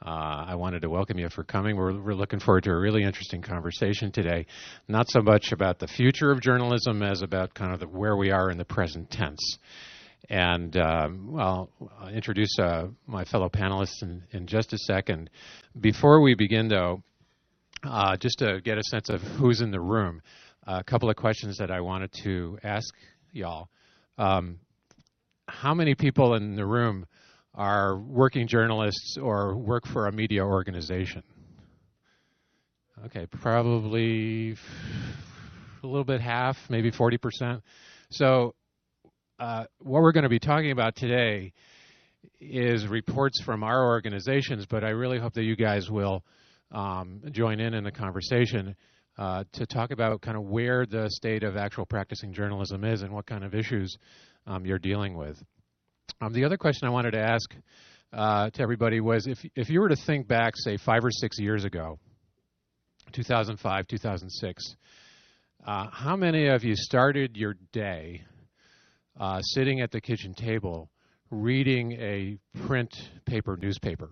I wanted to welcome you for coming. We're looking forward to a really interesting conversation today, not so much about the future of journalism as about kind of where we are in the present tense. And, well, I'll introduce my fellow panelists in just a second. Before we begin, though, just to get a sense of who's in the room, a couple of questions that I wanted to ask y'all. How many people in the room are working journalists or work for a media organization? Okay, probably a little bit half, maybe 40%. So what we're going to be talking about today is reports from our organizations, but I really hope that you guys will join in the conversation to talk about kind of where the state of actual practicing journalism is and what kind of issues you're dealing with. The other question I wanted to ask to everybody was if you were to think back, say, 5 or 6 years ago, 2005, 2006, how many of you started your day sitting at the kitchen table reading a print paper newspaper?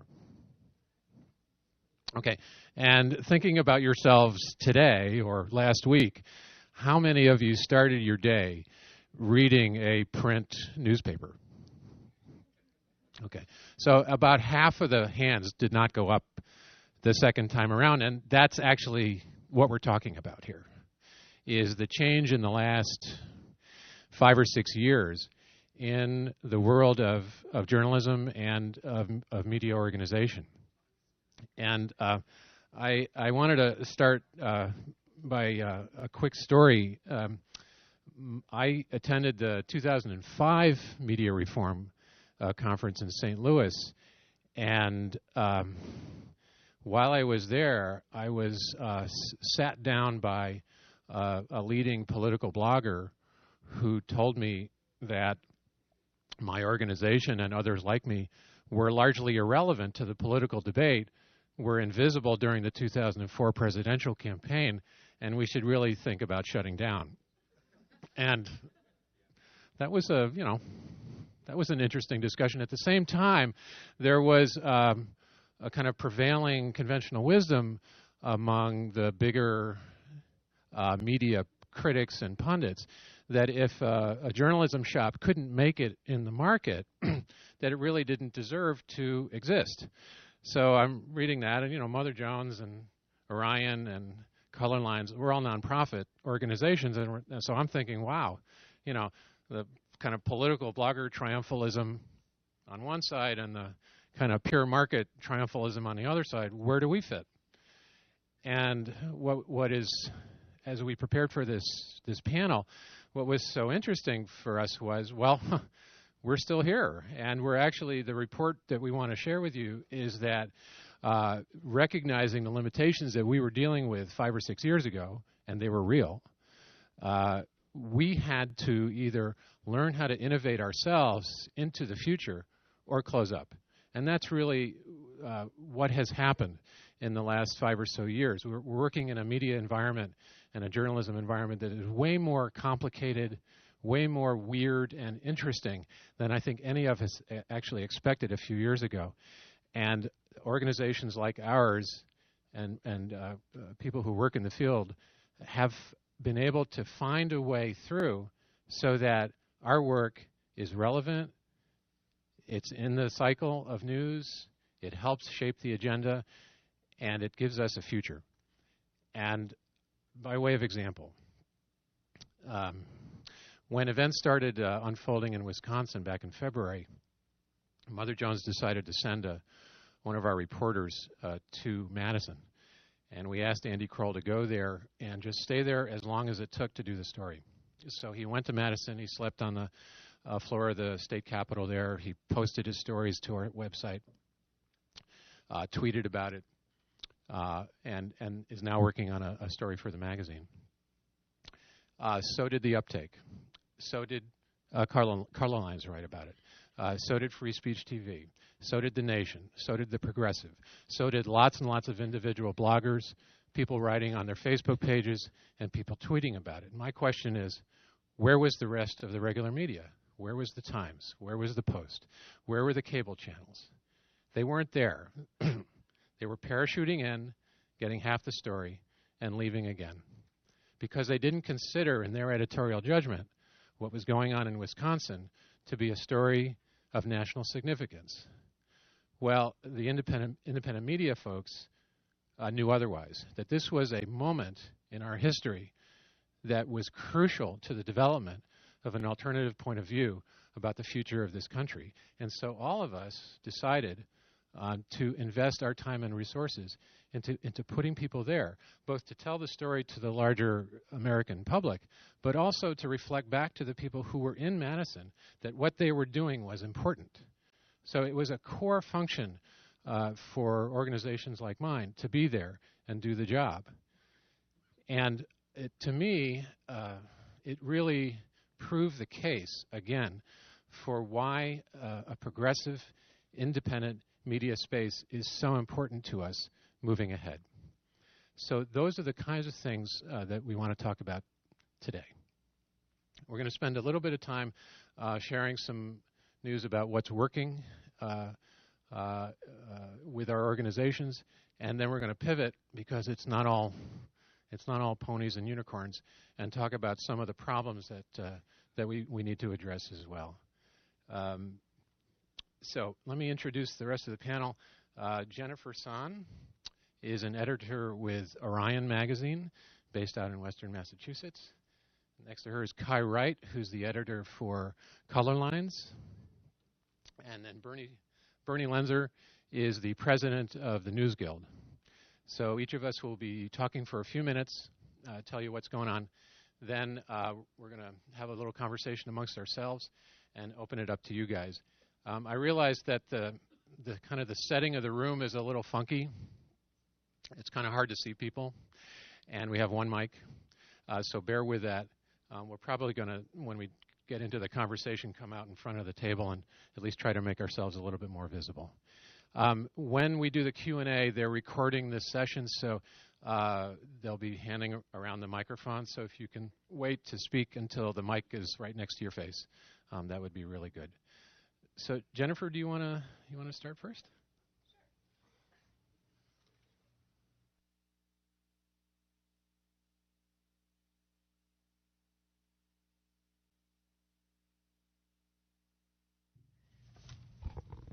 Okay, and thinking about yourselves today or last week, how many of you started your day reading a print newspaper? Okay, so about half of the hands did not go up the second time around, and that's actually what we're talking about here, is the change in the last 5 or 6 years in the world of journalism and of media organization. And I wanted to start by a quick story. I attended the 2005 Media Reform Conference in St. Louis, and while I was there, I was sat down by a leading political blogger who told me that my organization and others like me were largely irrelevant to the political debate, were invisible during the 2004 presidential campaign, and we should really think about shutting down. And that was that was an interesting discussion. At the same time, there was a kind of prevailing conventional wisdom among the bigger media critics and pundits that if a journalism shop couldn't make it in the market, that it really didn't deserve to exist. So I'm reading that, and Mother Jones and Orion and Colorlines, we're all nonprofit organizations, and so I'm thinking, wow, the kind of political blogger triumphalism on one side and the kind of pure market triumphalism on the other side, where do we fit? And what is, as we prepared for this panel, what was so interesting for us was, well, we're still here, and we're actually, the report that we want to share with you is that recognizing the limitations that we were dealing with 5 or 6 years ago, and they were real, we had to either learn how to innovate ourselves into the future or close up. And that's really what has happened in the last 5 or so years. We're working in a media environment and a journalism environment that is way more complicated, way more weird and interesting than I think any of us actually expected a few years ago. And organizations like ours and people who work in the field have been able to find a way through so that our work is relevant, it's in the cycle of news, it helps shape the agenda, and it gives us a future. And by way of example, when events started unfolding in Wisconsin back in February, Mother Jones decided to send one of our reporters to Madison. And we asked Andy Kroll to go there and just stay there as long as it took to do the story. So he went to Madison, he slept on the floor of the state capitol there, he posted his stories to our website, tweeted about it, and is now working on a story for the magazine. So did The Uptake. So did Colorlines write about it. So did Free Speech TV. So did The Nation. So did The Progressive. So did lots and lots of individual bloggers, people writing on their Facebook pages, and people tweeting about it. My question is, where was the rest of the regular media? Where was the Times? Where was the Post? Where were the cable channels? They weren't there. were parachuting in, getting half the story, and leaving again. Because they didn't consider in their editorial judgment what was going on in Wisconsin to be a story of national significance. Well, the independent media folks knew otherwise, that this was a moment in our history that was crucial to the development of an alternative point of view about the future of this country. And so all of us decided to invest our time and resources into putting people there, both to tell the story to the larger American public, but also to reflect back to the people who were in Madison that what they were doing was important. So it was a core function for organizations like mine to be there and do the job. And to me, it really proved the case, again, for why a progressive, independent media space is so important to us moving ahead. So those are the kinds of things that we want to talk about today. We're going to spend a little bit of time sharing some news about what's working with our organizations, and then we're going to pivot, because it's not all ponies and unicorns, and talk about some of the problems that we need to address as well. So let me introduce the rest of the panel. Jennifer Sahn is an editor with Orion magazine, based out in Western Massachusetts. Next to her is Wright, who's the editor for Colorlines. And then Bernie Lunzer is the president of the News Guild. So each of us will be talking for a few minutes, tell you what's going on. Then we're going to have a little conversation amongst ourselves and open it up to you guys. I realize that the kind of the setting of the room is a little funky. It's kind of hard to see people, and we have one mic, so bear with that. We're probably going to, when we get into the conversation, come out in front of the table and at least try to make ourselves a little bit more visible. When we do the Q&A, they're recording this session, so they'll be handing around the microphone. So if you can wait to speak until the mic is right next to your face, that would be really good. So Jennifer, do you want to start first?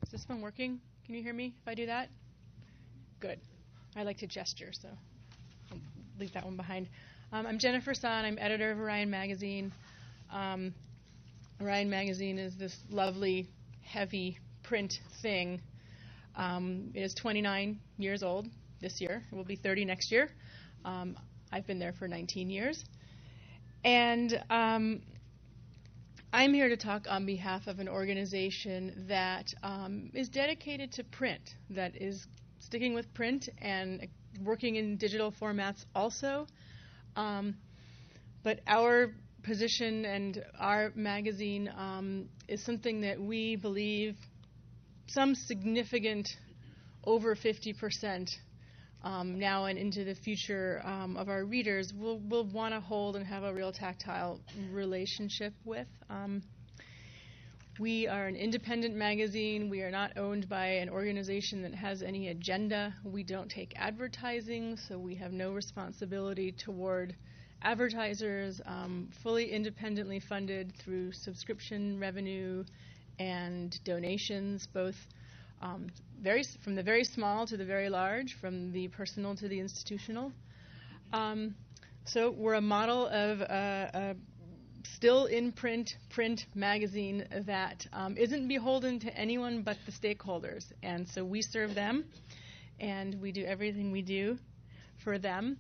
Is this one working? Can you hear me if I do that? Good. I like to gesture, so I'll leave that one behind. I'm Jennifer Sahn. I'm editor of Orion magazine. Orion magazine is this lovely, heavy print thing. It is 29 years old this year. It will be 30 next year. I've been there for 19 years. And I'm here to talk on behalf of an organization that is dedicated to print, that is sticking with print and working in digital formats also. But our position and our magazine is something that we believe some significant, over 50% now and into the future of our readers will want to hold and have a real tactile relationship with. We are an independent magazine. We are not owned by an organization that has any agenda. We don't take advertising, so we have no responsibility toward advertisers, fully independently funded through subscription revenue and donations, both from the very small to the very large, from the personal to the institutional. So we're a model of a still in print magazine that isn't beholden to anyone but the stakeholders. And so we serve them, and we do everything we do for them.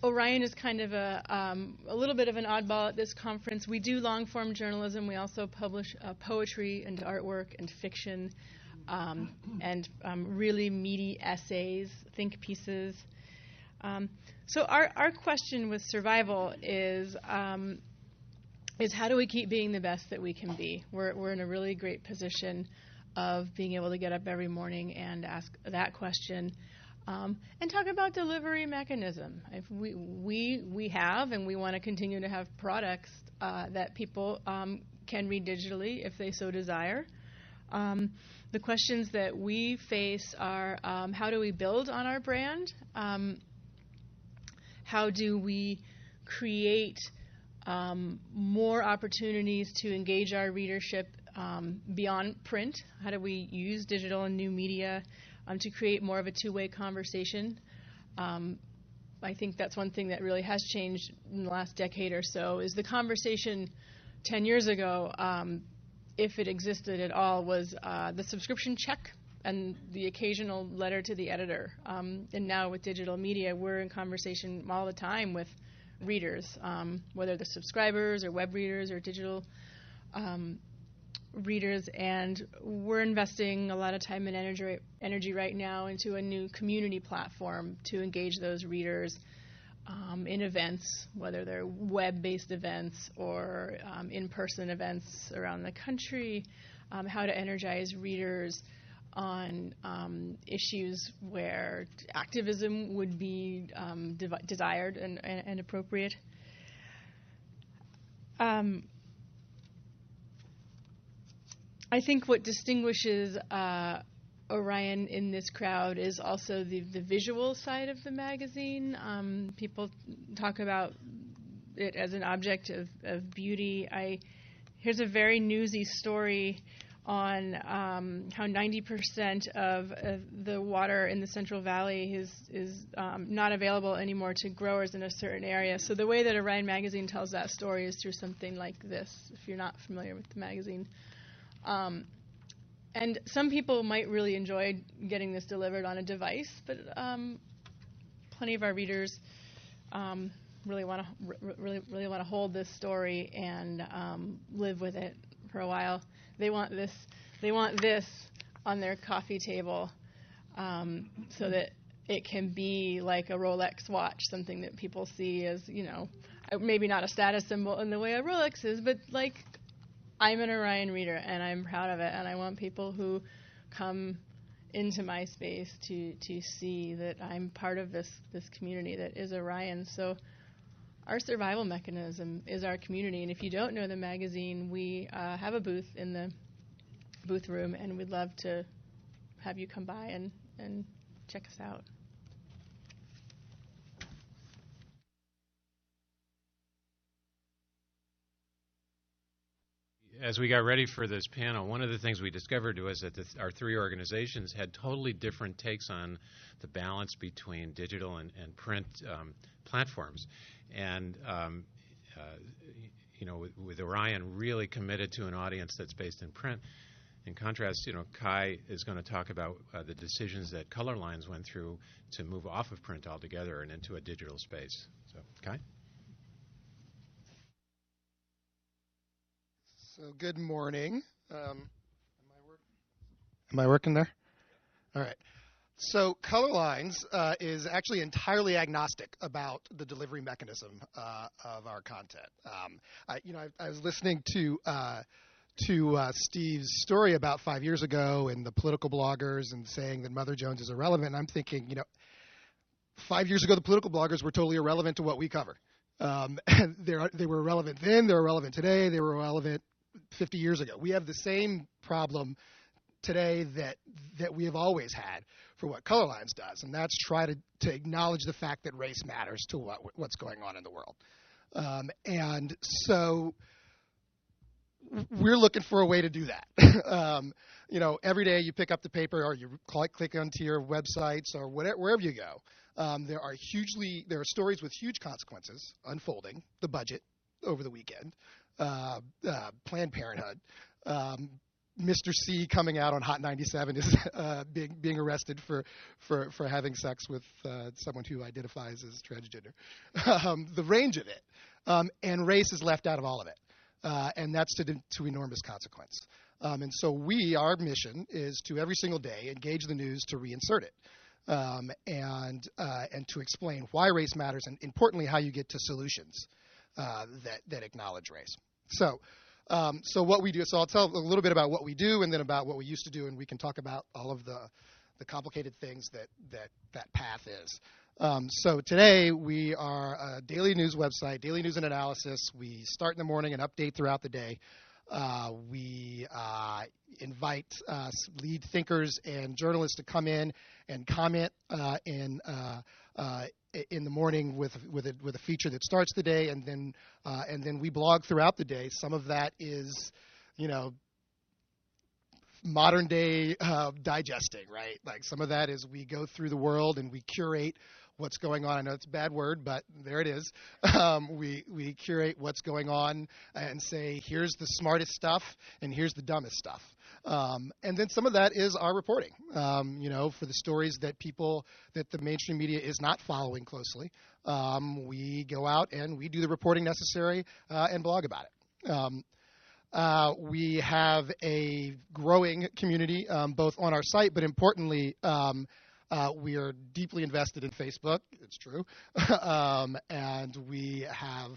Orion is kind of a little bit of an oddball at this conference. We do long-form journalism. We also publish poetry and artwork and fiction and really meaty essays, think pieces. So our question with survival is how do we keep being the best that we can be? We're in a really great position of being able to get up every morning and ask that question. And talk about delivery mechanism. If we have and we want to continue to have products that people can read digitally if they so desire. the questions that we face are how do we build on our brand? How do we create more opportunities to engage our readership beyond print? How do we use digital and new media to create more of a two-way conversation? I think that's one thing that really has changed in the last decade or so, is the conversation 10 years ago, if it existed at all, was the subscription check and the occasional letter to the editor. And now with digital media, we're in conversation all the time with readers, whether they're subscribers or web readers or digital readers, and we're investing a lot of time and energy right now into a new community platform to engage those readers in events, whether they're web-based events or in-person events around the country, how to energize readers on issues where activism would be desired and appropriate. I think what distinguishes Orion in this crowd is also the visual side of the magazine. People talk about it as an object of beauty. Here's a very newsy story on how 90% of the water in the Central Valley is not available anymore to growers in a certain area. So the way that Orion magazine tells that story is through something like this, if you're not familiar with the magazine. And some people might really enjoy getting this delivered on a device, but plenty of our readers really want to hold this story and live with it for a while. They want this on their coffee table so that it can be like a Rolex watch, something that people see as, maybe not a status symbol in the way a Rolex is, but like, I'm an Orion reader, and I'm proud of it, and I want people who come into my space to see that I'm part of this community that is Orion. So our survival mechanism is our community, and if you don't know the magazine, we have a booth in the booth room, and we'd love to have you come by and check us out. As we got ready for this panel, one of the things we discovered was that our three organizations had totally different takes on the balance between digital and print platforms. And, with Orion really committed to an audience that's based in print. In contrast, Kai is going to talk about the decisions that Colorlines went through to move off of print altogether and into a digital space. So, Kai? So good morning. Am I working there? All right. So Colorlines is actually entirely agnostic about the delivery mechanism of our content. I was listening to Steve's story about 5 years ago and the political bloggers and saying that Mother Jones is irrelevant. And I'm thinking, 5 years ago the political bloggers were totally irrelevant to what we cover. They were relevant then. They're relevant today. They were relevant 50 years ago. We have the same problem today that we have always had for what Colorlines does, and that's try to acknowledge the fact that race matters to what's going on in the world. And so we're looking for a way to do that. Every day you pick up the paper or you click onto your websites or wherever you go. There are stories with huge consequences unfolding. The budget over the weekend. Planned Parenthood, Mr. C coming out on Hot 97 is being arrested for having sex with someone who identifies as transgender. The range of it, and race is left out of all of it, and that's to enormous consequence. And so our mission is to every single day engage the news to reinsert it, and to explain why race matters, and importantly how you get to solutions that acknowledge race. So what we do, so I'll tell a little bit about what we do and then about what we used to do, and we can talk about all of the complicated things that path is. So today we are a daily news website, daily news and analysis. We start in the morning and update throughout the day. We invite lead thinkers and journalists to come in and comment in the morning with a feature that starts the day, and then we blog throughout the day. Some of that is, modern day digesting, right? Like some of that is we go through the world and we curate what's going on. I know it's a bad word, but there it is. We curate what's going on and say, here's the smartest stuff and here's the dumbest stuff. And then some of that is our reporting, for the stories that the mainstream media is not following closely. We go out and we do the reporting necessary and blog about it. We have a growing community, both on our site, but importantly, we are deeply invested in Facebook. It's true. And we have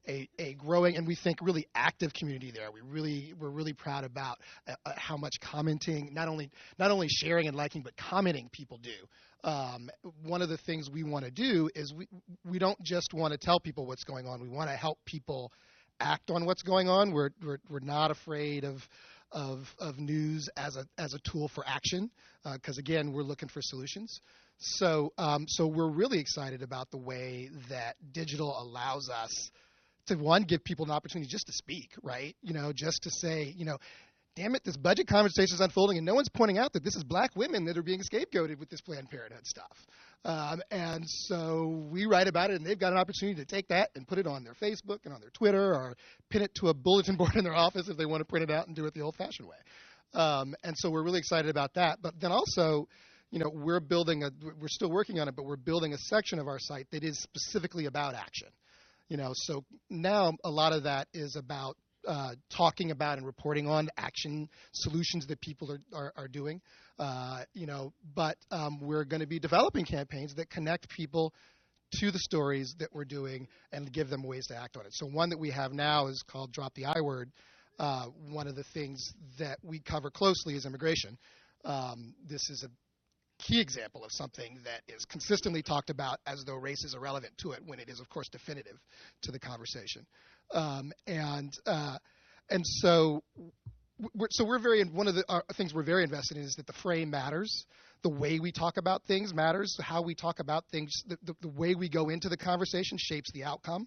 a growing and we think really active community there. We're really proud about how much commenting, not only sharing and liking, but commenting people do. One of the things we want to do is we don't just want to tell people what's going on. We want to help people act on what's going on. We're not afraid of news as a tool for action, because again, we're looking for solutions. So we're really excited about the way that digital allows us to, one, give people an opportunity just to speak, right? Just to say, damn it, this budget conversation is unfolding and no one's pointing out that this is black women that are being scapegoated with this Planned Parenthood stuff. And so we write about it, and they've got an opportunity to take that and put it on their Facebook and on their Twitter, or pin it to a bulletin board in their office if they want to print it out and do it the old-fashioned way. And so we're really excited about that. But then also, we're still working on it, but we're building a section of our site that is specifically about action. So now a lot of that is about talking about and reporting on action solutions that people are doing, but we're going to be developing campaigns that connect people to the stories that we're doing and give them ways to act on it. So one that we have now is called Drop the I Word. One of the things that we cover closely is immigration. This is a key example of something that is consistently talked about as though race is irrelevant to it, when it is, of course, definitive to the conversation. And so we're one of the things we're very invested in is that the frame matters. The way we talk about things matters. How we talk about things, the way we go into the conversation shapes the outcome.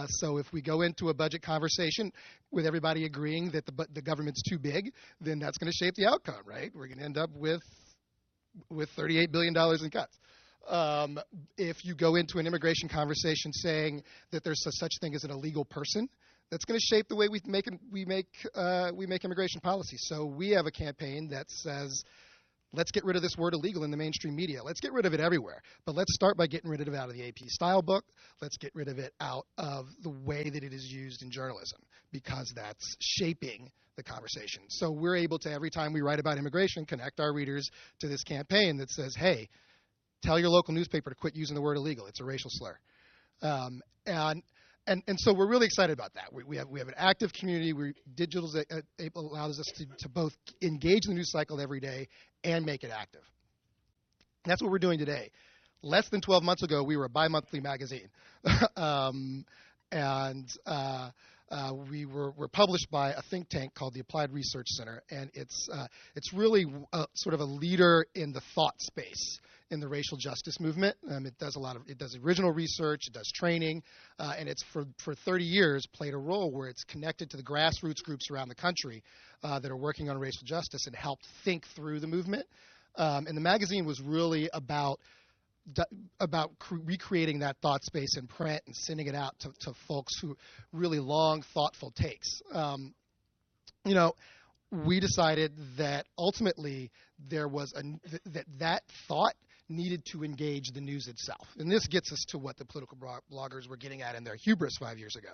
So if we go into a budget conversation with everybody agreeing that the government's too big, then that's going to shape the outcome, right? We're going to end up with $38 billion in cuts. If you go into an immigration conversation saying that there's such thing as an illegal person, that's going to shape the way we make immigration policy. So we have a campaign that says, let's get rid of this word illegal in the mainstream media. Let's get rid of it everywhere. But let's start by getting rid of it out of the AP style book. Let's get rid of it out of the way that it is used in journalism, because that's shaping the conversation. So we're able to, every time we write about immigration, connect our readers to this campaign that says, hey, tell your local newspaper to quit using the word illegal. It's a racial slur. And so we're really excited about that. We have an active community. Digital allows us to both engage in the news cycle every day and make it active. And that's what we're doing today. Less than 12 months ago, we were a bi-monthly magazine. We're published by a think tank called the Applied Research Center, and it's really sort of a leader in the thought space in the racial justice movement. It does original research, it does training, and it's for 30 years played a role where it's connected to the grassroots groups around the country that are working on racial justice and helped think through the movement. And the magazine was really about recreating that thought space in print and sending it out to folks who really long, thoughtful takes. We decided that ultimately there was that thought needed to engage the news itself. And this gets us to what the political bloggers were getting at in their hubris 5 years ago,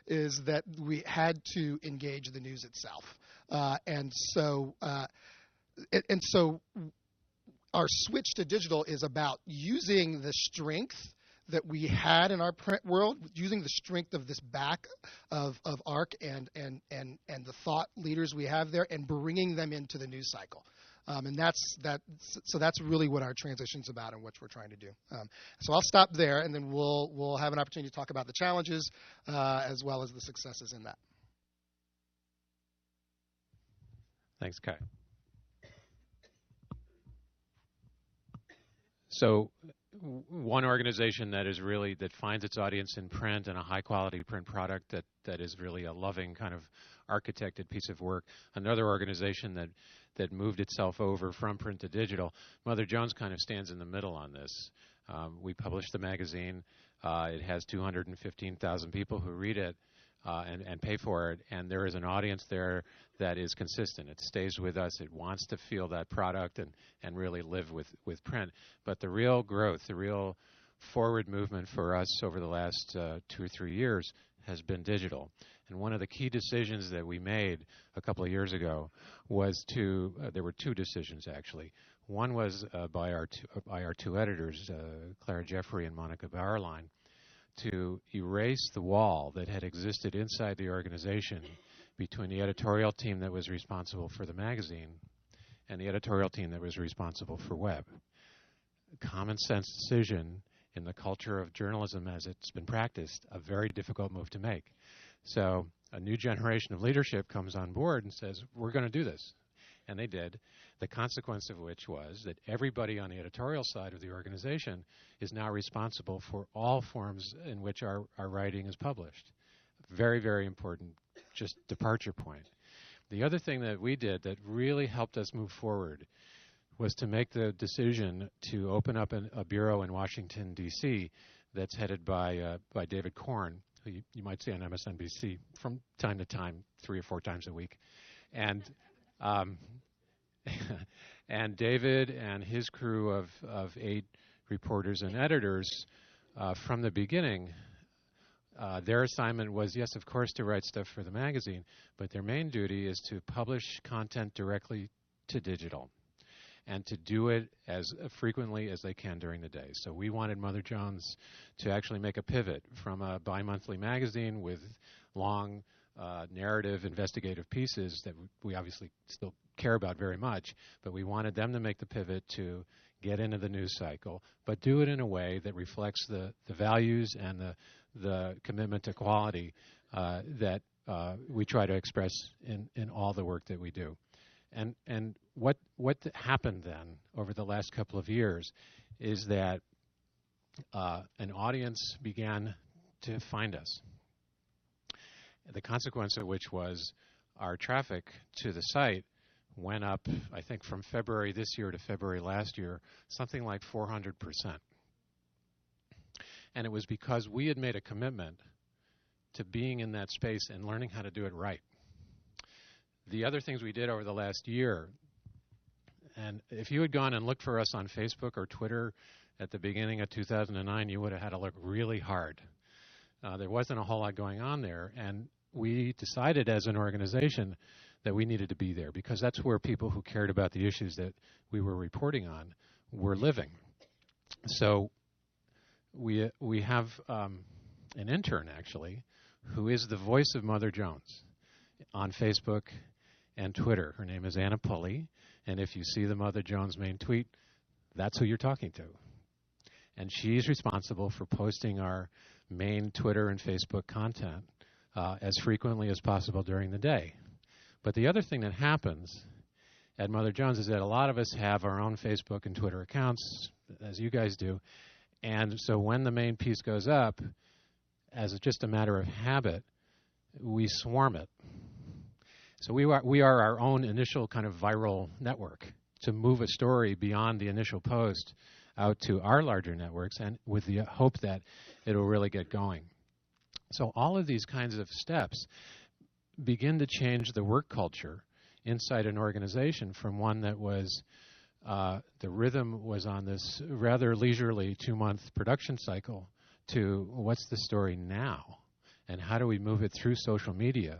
is that we had to engage the news itself. And so our switch to digital is about using the strength that we had in our print world, using the strength of this back of ARC and the thought leaders we have there, and bringing them into the news cycle. And that's really what our transition's about and what we're trying to do. So I'll stop there, and then we'll have an opportunity to talk about the challenges as well as the successes in that. Thanks, Kai. So one organization that finds its audience in print and a high quality print product that is really a loving kind of architected piece of work. Another organization that moved itself over from print to digital. Mother Jones kind of stands in the middle on this. We publish the magazine. It has 215,000 people who read it and pay for it, and there is an audience there that is consistent. It stays with us. It wants to feel that product and really live with print. But the real growth, the real forward movement for us over the last 2 or 3 years has been digital. And one of the key decisions that we made a couple of years ago was there were 2 decisions actually. One was by our two editors, Clara Jeffrey and Monica Bauerlein, to erase the wall that had existed inside the organization between the editorial team that was responsible for the magazine and the editorial team that was responsible for web. A common sense decision in the culture of journalism as it's been practiced, a very difficult move to make. So a new generation of leadership comes on board and says, we're going to do this. And they did, the consequence of which was that everybody on the editorial side of the organization is now responsible for all forms in which our writing is published. Very, very important, just departure point. The other thing that we did that really helped us move forward was to make the decision to open up a bureau in Washington, D.C. that's headed by David Korn, who you might see on MSNBC from time to time, 3 or 4 times a week. And and David and his crew of 8 reporters and editors from the beginning, their assignment was, yes, of course, to write stuff for the magazine, but their main duty is to publish content directly to digital and to do it as frequently as they can during the day. So we wanted Mother Jones to actually make a pivot from a bi-monthly magazine with long narrative investigative pieces that we obviously still care about very much, but we wanted them to make the pivot to get into the news cycle, but do it in a way that reflects the values and the commitment to quality that we try to express in all the work that we do. And what happened then over the last couple of years is that an audience began to find us. The consequence of which was our traffic to the site went up, I think, from February this year to February last year, something like 400%. And it was because we had made a commitment to being in that space and learning how to do it right. The other things we did over the last year, and if you had gone and looked for us on Facebook or Twitter at the beginning of 2009, you would have had to look really hard. There wasn't a whole lot going on there, and we decided as an organization that we needed to be there because that's where people who cared about the issues that we were reporting on were living. So we have an intern, actually, who is the voice of Mother Jones on Facebook and Twitter. Her name is Anna Pulley, and if you see the Mother Jones main tweet, that's who you're talking to. And she's responsible for posting our main Twitter and Facebook content as frequently as possible during the day. But the other thing that happens at Mother Jones is that a lot of us have our own Facebook and Twitter accounts, as you guys do, and so when the main piece goes up, as just a matter of habit, we swarm it. So we are our own initial kind of viral network to move a story beyond the initial post out to our larger networks, and with the hope that it'll really get going. So all of these kinds of steps begin to change the work culture inside an organization from one that was, the rhythm was on this rather leisurely 2-month production cycle to what's the story now and how do we move it through social media.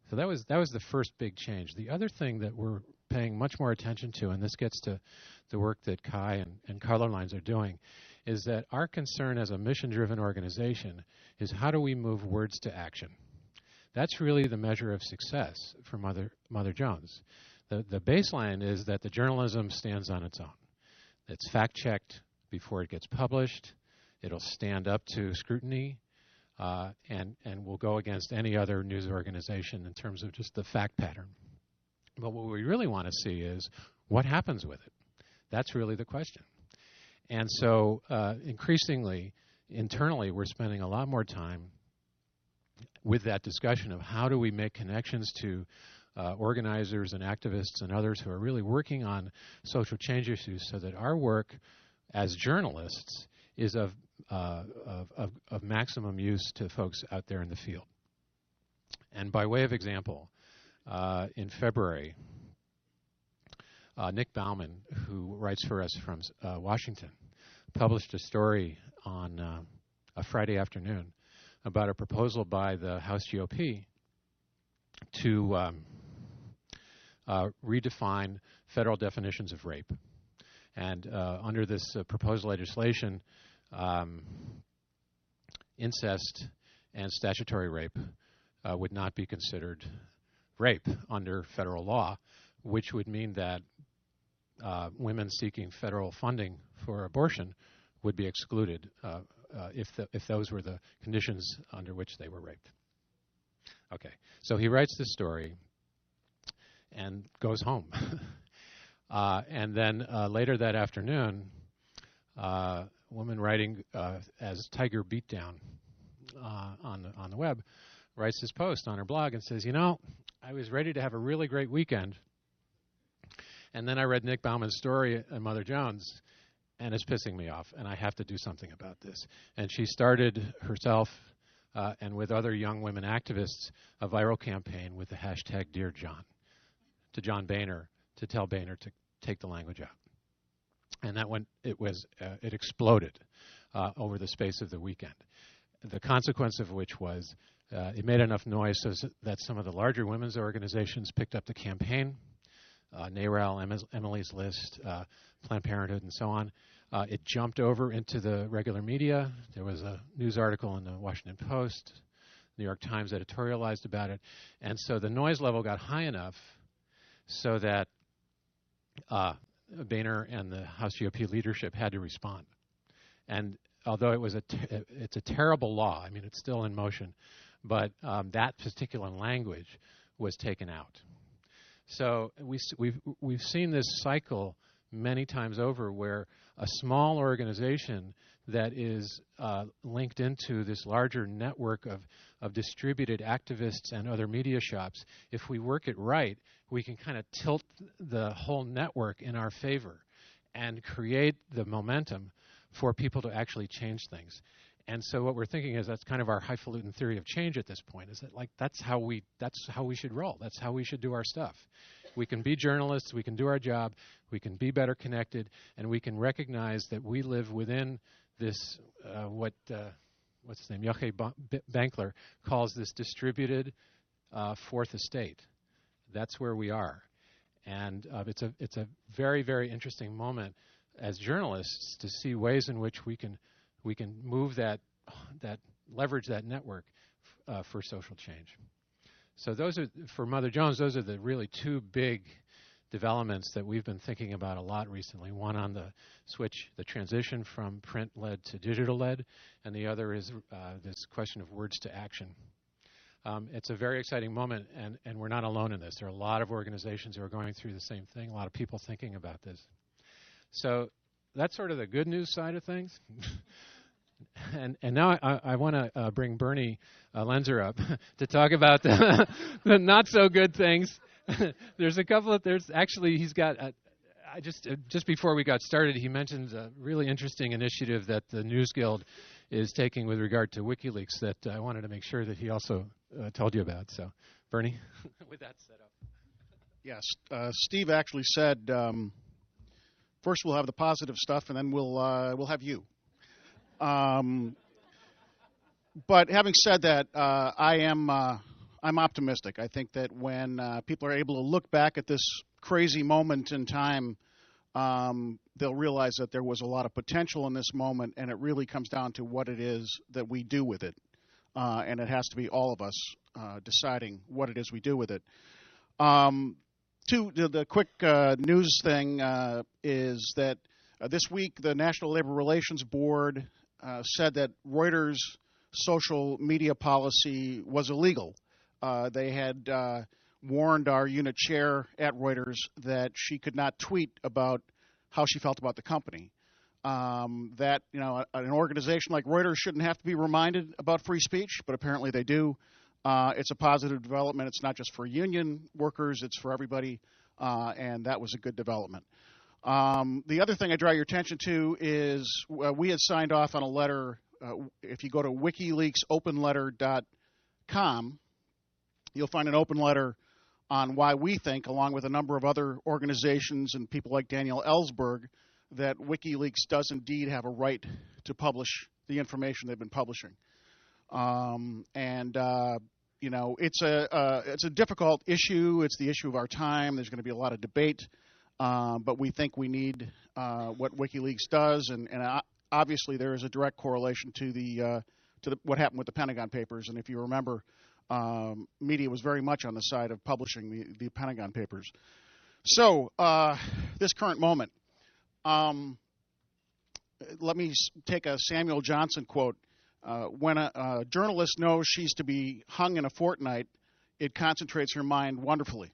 So that was the first big change. The other thing that we're paying much more attention to, and this gets to the work that Kai and Colorlines are doing, is that our concern as a mission-driven organization is how do we move words to action. That's really the measure of success for Mother Jones. The baseline is that the journalism stands on its own. It's fact-checked before it gets published. It'll stand up to scrutiny, and will go against any other news organization in terms of just the fact pattern. But what we really want to see is what happens with it. That's really the question. And so increasingly, internally, we're spending a lot more time with that discussion of how do we make connections to organizers and activists and others who are really working on social change issues so that our work as journalists is of maximum use to folks out there in the field. And by way of example, in February, Nick Bauman, who writes for us from Washington, published a story on a Friday afternoon about a proposal by the House GOP to redefine federal definitions of rape. And under this proposed legislation, incest and statutory rape would not be considered rape under federal law, which would mean that women seeking federal funding for abortion would be excluded if those were the conditions under which they were raped. Okay, so he writes this story and goes home. And then later that afternoon, a woman writing as Tiger Beatdown on the web writes this post on her blog and says, you know, I was ready to have a really great weekend, and then I read Nick Bauman's story on Mother Jones, and it's pissing me off, and I have to do something about this. And she started herself and with other young women activists a viral campaign with the hashtag Dear John, to John Boehner, to tell Boehner to take the language out. And that went, it exploded over the space of the weekend. The consequence of which was it made enough noise so that some of the larger women's organizations picked up the campaign, NARAL, Emily's List, Planned Parenthood, and so on. It jumped over into the regular media. There was a news article in the Washington Post. New York Times editorialized about it. And so the noise level got high enough so that Boehner and the House GOP leadership had to respond. And although it's a terrible law, I mean, it's still in motion, but that particular language was taken out. So we've seen this cycle many times over where a small organization that is linked into this larger network of distributed activists and other media shops, if we work it right, we can kind of tilt the whole network in our favor and create the momentum for people to actually change things. And so what we're thinking is that's kind of our highfalutin theory of change at this point, is that like that's how we should roll. That's how we should do our stuff. We can be journalists, we can do our job, we can be better connected, and we can recognize that we live within this what's his name, Yochai Benkler calls this distributed fourth estate. That's where we are. And it's a very, very interesting moment as journalists to see ways in which we can move that leverage that network for social change. So those are, for Mother Jones, those are the really two big developments that we've been thinking about a lot recently. One on the switch, the transition from print-led to digital-led, and the other is this question of words to action. It's a very exciting moment, and we're not alone in this. There are a lot of organizations who are going through the same thing, a lot of people thinking about this. So that's sort of the good news side of things. And now I want to bring Bernie Lunzer up to talk about the not so good things. There's actually he's got just before we got started, he mentioned a really interesting initiative that the News Guild is taking with regard to WikiLeaks that I wanted to make sure that he also told you about. So, Bernie, with that set up. Yes, Steve actually said first we'll have the positive stuff, and then we'll have you. But having said that, I'm optimistic. I think that when people are able to look back at this crazy moment in time, they'll realize that there was a lot of potential in this moment, and it really comes down to what it is that we do with it. And it has to be all of us deciding what it is we do with it. The quick news thing is that this week the National Labor Relations Board said that Reuters' social media policy was illegal. They had warned our unit chair at Reuters that she could not tweet about how she felt about the company. That, an organization like Reuters shouldn't have to be reminded about free speech, but apparently they do. It's a positive development. It's not just for union workers, it's for everybody, and that was a good development. The other thing I draw your attention to is we had signed off on a letter. If you go to WikiLeaksOpenLetter.com, you'll find an open letter on why we think, along with a number of other organizations and people like Daniel Ellsberg, that WikiLeaks does indeed have a right to publish the information they've been publishing. It's a difficult issue. It's the issue of our time. There's going to be a lot of debate, but we think we need what WikiLeaks does, and obviously there is a direct correlation to what happened with the Pentagon Papers. And if you remember, media was very much on the side of publishing the Pentagon Papers. So this current moment, let me take a Samuel Johnson quote. When a journalist knows she's to be hung in a fortnight, it concentrates her mind wonderfully.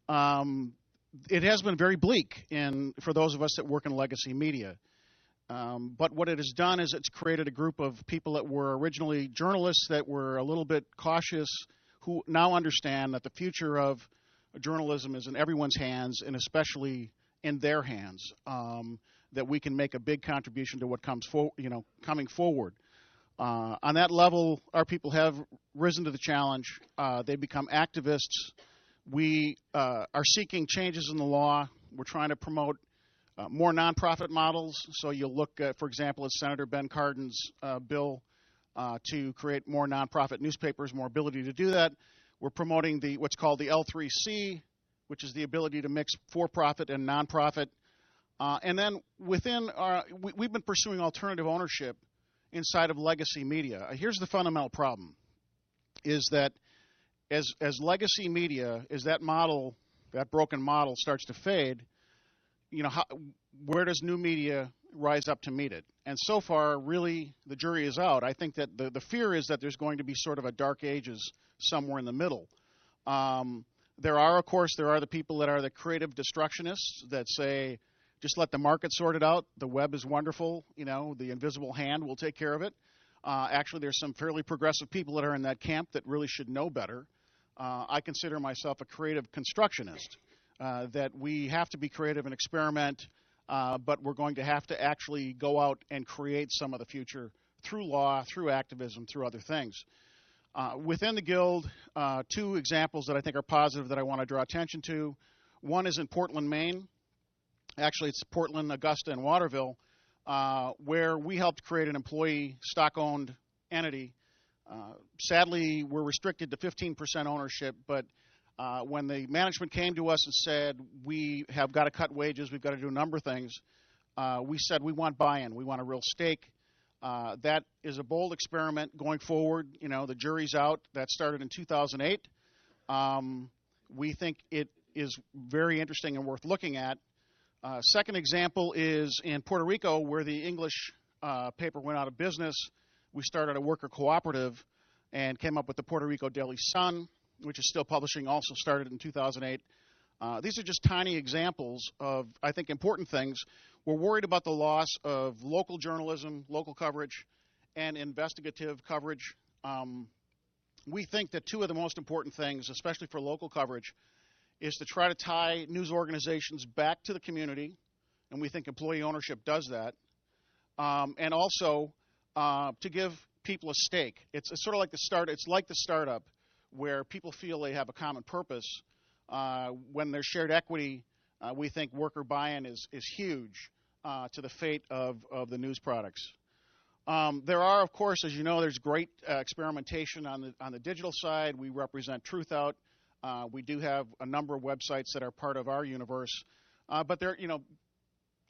It has been very bleak for those of us that work in legacy media. But what it has done is it's created a group of people that were originally journalists that were a little bit cautious, who now understand that the future of journalism is in everyone's hands, and especially in their hands, that we can make a big contribution to what comes coming forward. On that level, our people have risen to the challenge. They've become activists. We are seeking changes in the law. We're trying to promote more nonprofit models. So you'll look at, for example, at Senator Ben Cardin's bill to create more nonprofit newspapers, more ability to do that. We're promoting what's called the L3C, which is the ability to mix for-profit and nonprofit. And then within we've been pursuing alternative ownership inside of legacy media. Here's the fundamental problem, is that as legacy media, as that broken model starts to fade, where does new media rise up to meet it? And so far, really, the jury is out. I think that the fear is that there's going to be sort of a dark ages somewhere in the middle. There are the people that are the creative destructionists that say, just let the market sort it out. The web is wonderful. The invisible hand will take care of it. Actually, there's some fairly progressive people that are in that camp that really should know better. I consider myself a creative constructionist, that we have to be creative and experiment, but we're going to have to actually go out and create some of the future through law, through activism, through other things. Within the Guild, two examples that I think are positive that I want to draw attention to. One is in Portland, Maine. Actually, it's Portland, Augusta, and Waterville, where we helped create an employee stock-owned entity. Sadly, we're restricted to 15% ownership, but when the management came to us and said, we have got to cut wages, we've got to do a number of things, we said we want buy-in, we want a real stake. That is a bold experiment going forward. The jury's out. That started in 2008. We think it is very interesting and worth looking at. Second example is in Puerto Rico, where the English paper went out of business. We started a worker cooperative and came up with the Puerto Rico Daily Sun, which is still publishing, also started in 2008. These are just tiny examples of, I think, important things. We're worried about the loss of local journalism, local coverage, and investigative coverage. We think that two of the most important things, especially for local coverage, is to try to tie news organizations back to the community, and we think employee ownership does that, and also to give people a stake. It's sort of like it's like the startup, where people feel they have a common purpose. When there's shared equity, we think worker buy-in is huge to the fate of the news products. There are, of course, as you know, there's great experimentation on the digital side. We represent Truth Out. We do have a number of websites that are part of our universe, but there are,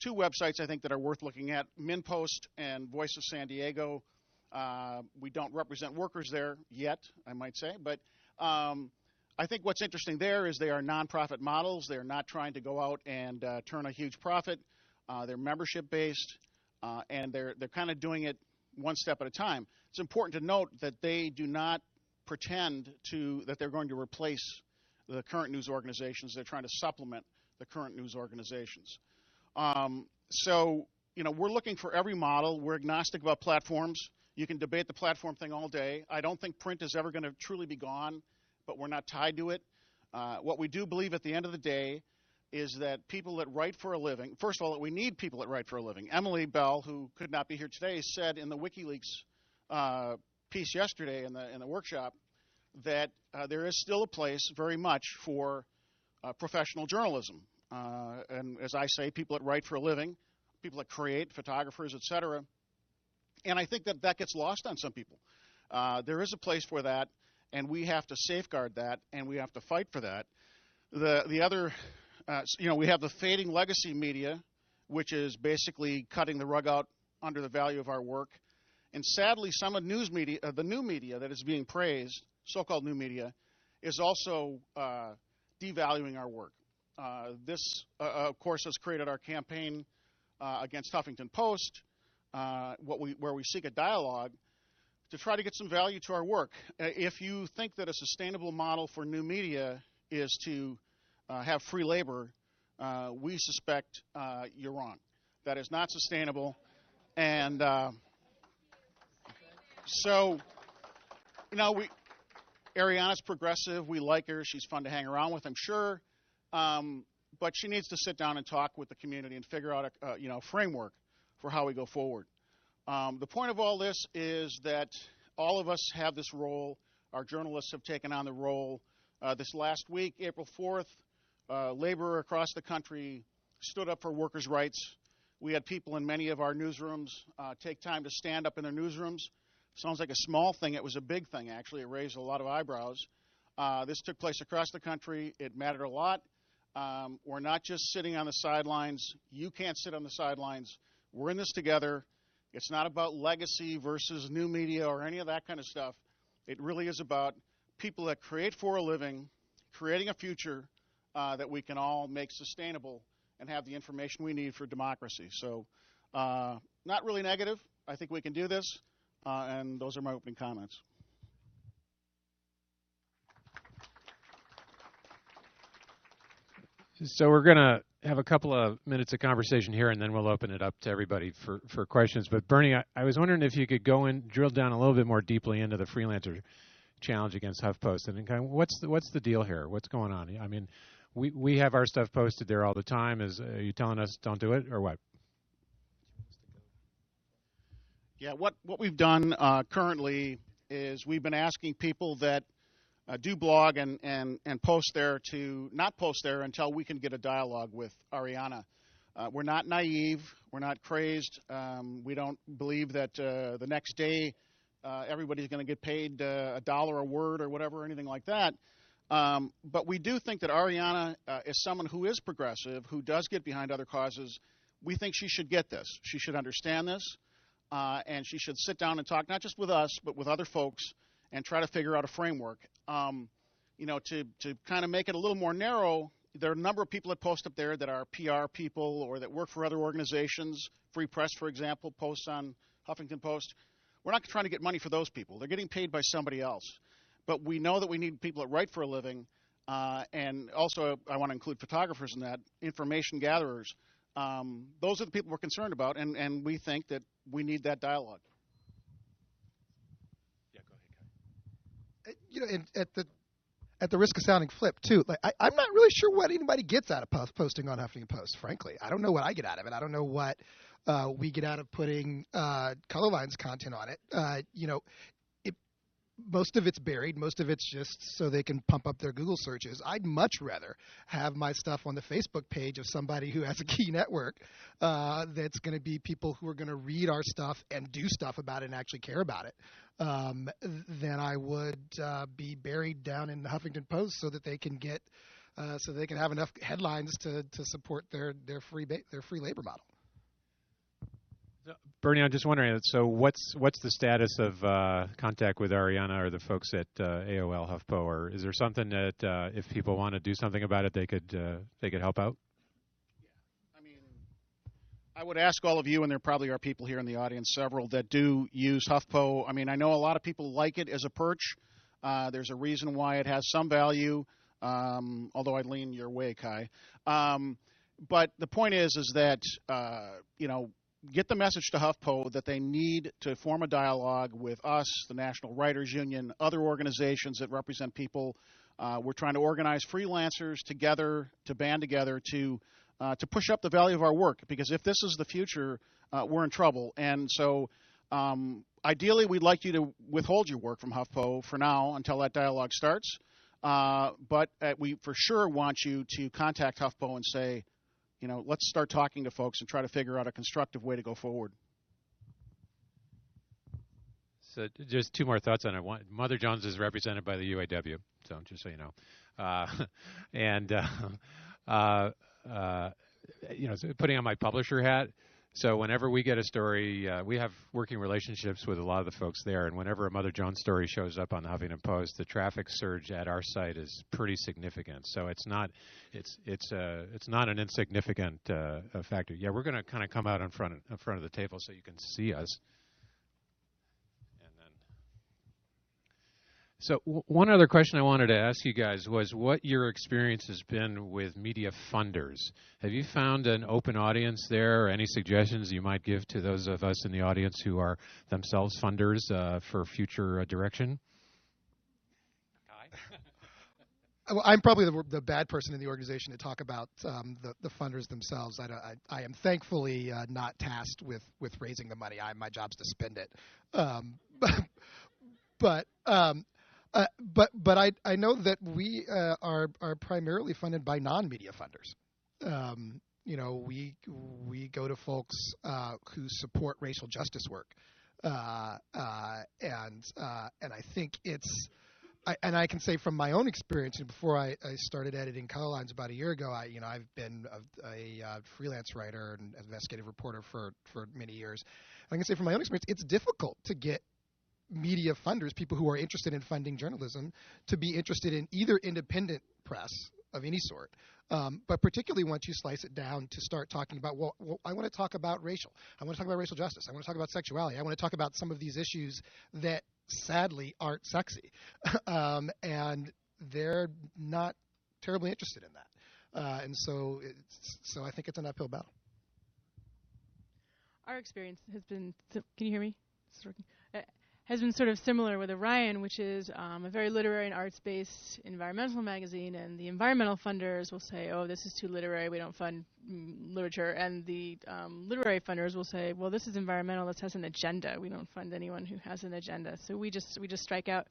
two websites I think that are worth looking at: MinPost and Voice of San Diego. We don't represent workers there yet, I might say, but I think what's interesting there is they are nonprofit models. They're not trying to go out and turn a huge profit. They're membership based, and they're kind of doing it one step at a time. It's important to note that they do not pretend that they're going to replace the current news organizations. They're trying to supplement the current news organizations. So, we're looking for every model. We're agnostic about platforms. You can debate the platform thing all day. I don't think print is ever going to truly be gone, but we're not tied to it. What we do believe at the end of the day is that people that write for a living, first of all, that we need people that write for a living. Emily Bell, who could not be here today, said in the WikiLeaks piece yesterday in the workshop that there is still a place very much for professional journalism. And as I say, people that write for a living, people that create, photographers, etc. And I think that gets lost on some people. There is a place for that, and we have to safeguard that, and we have to fight for that. The other, we have the fading legacy media, which is basically cutting the rug out under the value of our work. And sadly, some of news media, the new media that is being praised, so-called new media, is also devaluing our work. This, of course, has created our campaign against Huffington Post, where we seek a dialogue to try to get some value to our work. If you think that a sustainable model for new media is to have free labor, we suspect you're wrong. That is not sustainable. And so, Ariana's progressive. We like her. She's fun to hang around with, I'm sure. But she needs to sit down and talk with the community and figure out a framework for how we go forward. The point of all this is that all of us have this role. Our journalists have taken on the role. This last week, April 4th, labor across the country stood up for workers' rights. We had people in many of our newsrooms take time to stand up in their newsrooms. Sounds like a small thing. It was a big thing, actually. It raised a lot of eyebrows. This took place across the country. It mattered a lot. We're not just sitting on the sidelines. You can't sit on the sidelines. We're in this together. It's not about legacy versus new media or any of that kind of stuff. It really is about people that create for a living, creating a future that we can all make sustainable and have the information we need for democracy. So not really negative. I think we can do this. And those are my opening comments. So we're going to have a couple of minutes of conversation here, and then we'll open it up to everybody for questions. But Bernie, I was wondering if you could go in, drill down a little bit more deeply into the freelancer challenge against HuffPost, and kind of what's the deal here? What's going on? I mean, we have our stuff posted there all the time. Are you telling us don't do it, or what? Yeah, what we've done currently is we've been asking people that do blog and post there to not post there until we can get a dialogue with Ariana. We're not naive. We're not crazed. We don't believe that the next day everybody's going to get paid $1 a word or whatever, or anything like that. But we do think that Ariana is someone who is progressive, who does get behind other causes. We think she should get this. She should understand this. And she should sit down and talk, not just with us, but with other folks, and try to figure out a framework. To kind of make it a little more narrow, there are a number of people that post up there that are PR people or that work for other organizations. Free Press, for example, posts on Huffington Post. We're not trying to get money for those people. They're getting paid by somebody else. But we know that we need people that write for a living. And also, I want to include photographers in that, information gatherers. Those are the people we're concerned about, and we think that we need that dialogue. Yeah, go ahead, And at the risk of sounding flip too, like I'm not really sure what anybody gets out of posting on Huffington Post. Frankly, I don't know what I get out of it. I don't know what we get out of putting Colorlines content on it. Most of it's buried. Most of it's just so they can pump up their Google searches. I'd much rather have my stuff on the Facebook page of somebody who has a key network that's going to be people who are going to read our stuff and do stuff about it and actually care about it than I would be buried down in the Huffington Post so that they can get so they can have enough headlines to support their free labor model. Bernie, I'm just wondering, so what's the status of contact with Ariana or the folks at AOL HuffPo, or is there something that if people want to do something about it, they could help out? Yeah. I mean, I would ask all of you, and there probably are people here in the audience, several that do use HuffPo. I mean, I know a lot of people like it as a perch. There's a reason why it has some value. although I lean your way, Kai. But the point is that, get the message to HuffPo that they need to form a dialogue with us, the National Writers Union, other organizations that represent people. We're trying to organize freelancers together, to band together, to push up the value of our work. Because if this is the future, we're in trouble. And so ideally, we'd like you to withhold your work from HuffPo for now until that dialogue starts. But we for sure want you to contact HuffPo and say, let's start talking to folks and try to figure out a constructive way to go forward. So just two more thoughts on it. One, Mother Jones is represented by the UAW, so just so you know. So putting on my publisher hat, so whenever we get a story, we have working relationships with a lot of the folks there, and whenever a Mother Jones story shows up on the Huffington Post, the traffic surge at our site is pretty significant. So it's not an insignificant factor. Yeah, we're going to kind of come out in front of the table so you can see us. So one other question I wanted to ask you guys was what your experience has been with media funders. Have you found an open audience there, or any suggestions you might give to those of us in the audience who are themselves funders for future direction? Well, I'm probably the bad person in the organization to talk about the funders themselves. I am thankfully not tasked with raising the money. My job's to spend it. But I know that we are primarily funded by non-media funders. We go to folks who support racial justice work, and I think and I can say from my own experience, before I started editing Colorlines about a year ago, I've been a freelance writer and investigative reporter for many years. I can say from my own experience, it's difficult to get media funders, people who are interested in funding journalism, to be interested in either independent press of any sort, but particularly once you slice it down to start talking about, well, I want to talk about I want to talk about racial justice, I want to talk about sexuality, I want to talk about some of these issues that sadly aren't sexy, and they're not terribly interested in that, and so I think it's an uphill battle. Our experience has been, can you hear me? Has been sort of similar with Orion, which is a very literary and arts-based environmental magazine, and the environmental funders will say, oh, this is too literary, we don't fund literature, and the literary funders will say, well, this is environmental, this has an agenda, we don't fund anyone who has an agenda. So we just strike out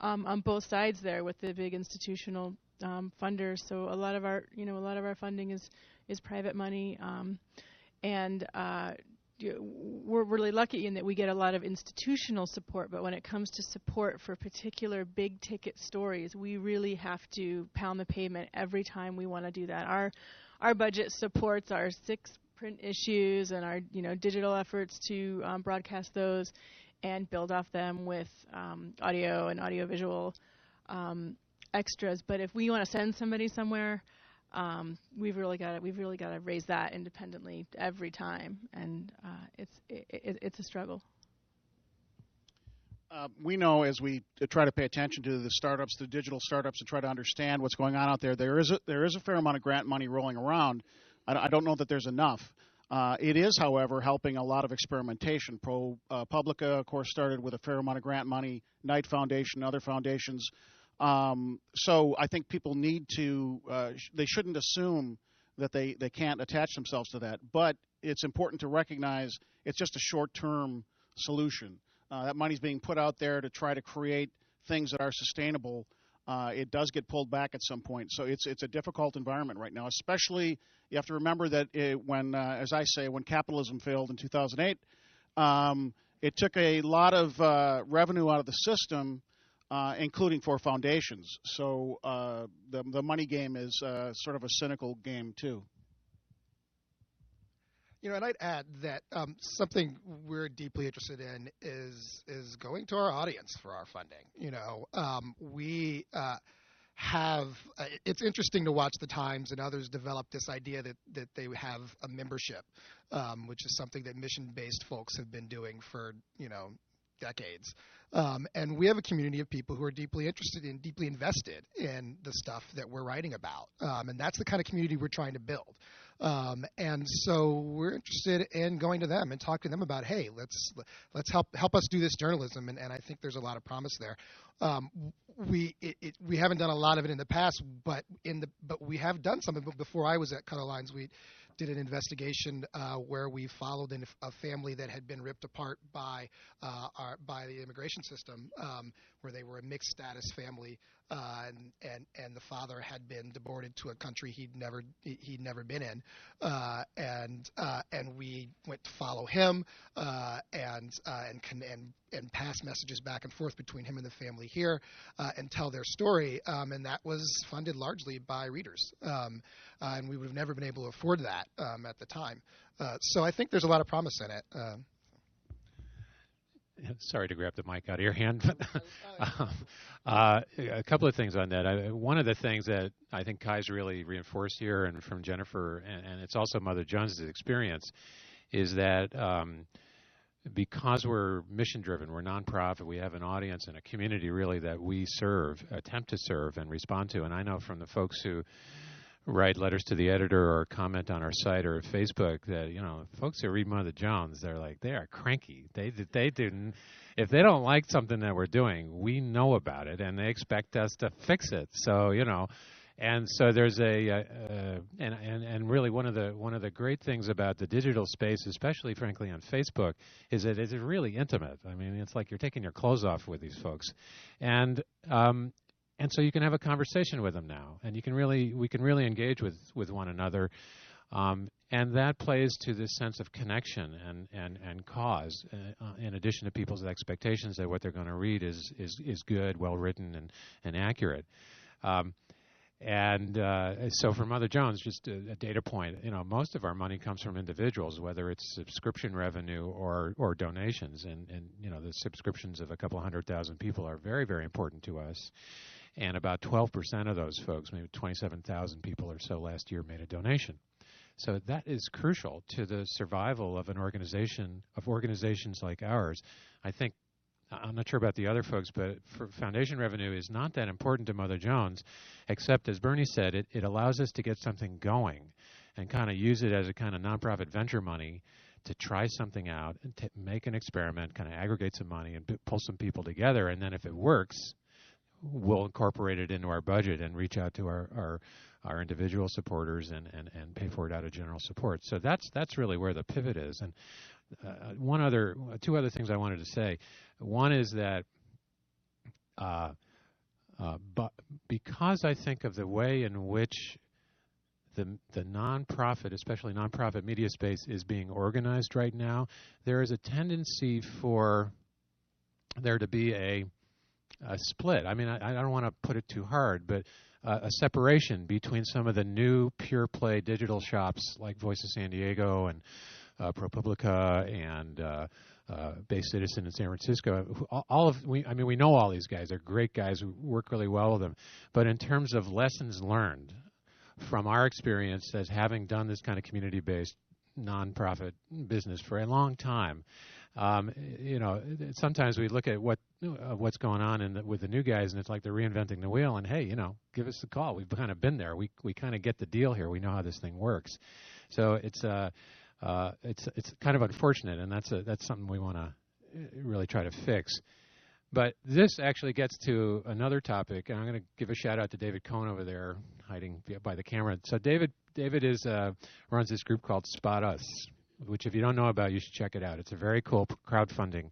on both sides there with the big institutional funders. So a lot of our funding is private money, and we're really lucky in that we get a lot of institutional support, but when it comes to support for particular big ticket stories, we really have to pound the pavement every time we want to do that. Our budget supports our 6 print issues and our digital efforts to broadcast those and build off them with audio and audiovisual extras. But if we want to send somebody somewhere, we've really got to raise that independently every time, and it's a struggle. We know as we try to pay attention to the startups, the digital startups, and try to understand what's going on out there. There is a fair amount of grant money rolling around. I don't know that there's enough. It is, however, helping a lot of experimentation. ProPublica, of course, started with a fair amount of grant money. Knight Foundation, other foundations. So I think people need to, they shouldn't assume that they can't attach themselves to that. But it's important to recognize it's just a short-term solution. That money's being put out there to try to create things that are sustainable. It does get pulled back at some point. So it's a difficult environment right now, especially you have to remember that when capitalism failed in 2008, it took a lot of revenue out of the system, including for foundations. So the money game is sort of a cynical game, too. And I'd add that something we're deeply interested in is going to our audience for our funding. We have it's interesting to watch the Times and others develop this idea that they have a membership, which is something that mission-based folks have been doing for decades. And we have a community of people who are deeply interested in, deeply invested in the stuff that we're writing about. And that's the kind of community we're trying to build. And so we're interested in going to them and talking to them about, hey, let's help us do this journalism. And I think there's a lot of promise there. We haven't done a lot of it in the past, but we have done some of it. Before I was at Colorlines, we did an investigation where we followed a family that had been ripped apart by the immigration system, where they were a mixed status family, and the father had been deported to a country he'd never been in, and we went to follow him and pass messages back and forth between him and the family here, and tell their story, and that was funded largely by readers, and we would have never been able to afford that at the time. So I think there's a lot of promise in it. Sorry to grab the mic out of your hand, but a couple of things on that. One of the things that I think Kai's really reinforced here, and from Jennifer, and it's also Mother Jones's experience, is that because we're mission-driven, we're nonprofit, we have an audience and a community really that we serve, attempt to serve and respond to. And I know from the folks who write letters to the editor or comment on our site or Facebook that, you know, folks who read Mother Jones, they are cranky. They didn't, if they don't like something that we're doing, we know about it and they expect us to fix it. So, you know, and so there's and really one of the great things about the digital space, especially frankly on Facebook, is that it's really intimate. I mean, it's like you're taking your clothes off with these folks, and so you can have a conversation with them now, and we can really engage with one another, and that plays to this sense of connection and cause, in addition to people's expectations that what they're going to read is good, well written, and accurate. So for Mother Jones, just a data point, you know, most of our money comes from individuals, whether it's subscription revenue or donations, and you know, the subscriptions of a couple 100,000 people are very, very important to us. And about 12% of those folks, maybe 27,000 people or so last year, made a donation. So that is crucial to the survival of an organization, of organizations like ours. I think, I'm not sure about the other folks, but for foundation revenue is not that important to Mother Jones, except, as Bernie said, it allows us to get something going and kind of use it as a kind of nonprofit venture money to try something out and to make an experiment, kind of aggregate some money and pull some people together. And then if it works, we'll incorporate it into our budget and reach out to our individual supporters and pay for it out of general support. So that's really where the pivot is. And two other things I wanted to say. One is that but because I think of the way in which the nonprofit, especially nonprofit media space, is being organized right now, there is a tendency for there to be a split. I mean, I don't want to put it too hard, but a separation between some of the new pure play digital shops like Voice of San Diego and ProPublica and Bay Citizen in San Francisco. We know all these guys. They're great guys who work really well with them. But in terms of lessons learned from our experience as having done this kind of community-based nonprofit business for a long time, you know, sometimes we look at what's going on with the new guys, and it's like they're reinventing the wheel. And hey, you know, give us a call. We've kind of been there. We kind of get the deal here. We know how this thing works. So it's kind of unfortunate, and that's something we want to really try to fix. But this actually gets to another topic, and I'm going to give a shout out to David Cohn over there, hiding by the camera. So David runs this group called Spot Us, which if you don't know about, you should check it out. It's a very cool crowdfunding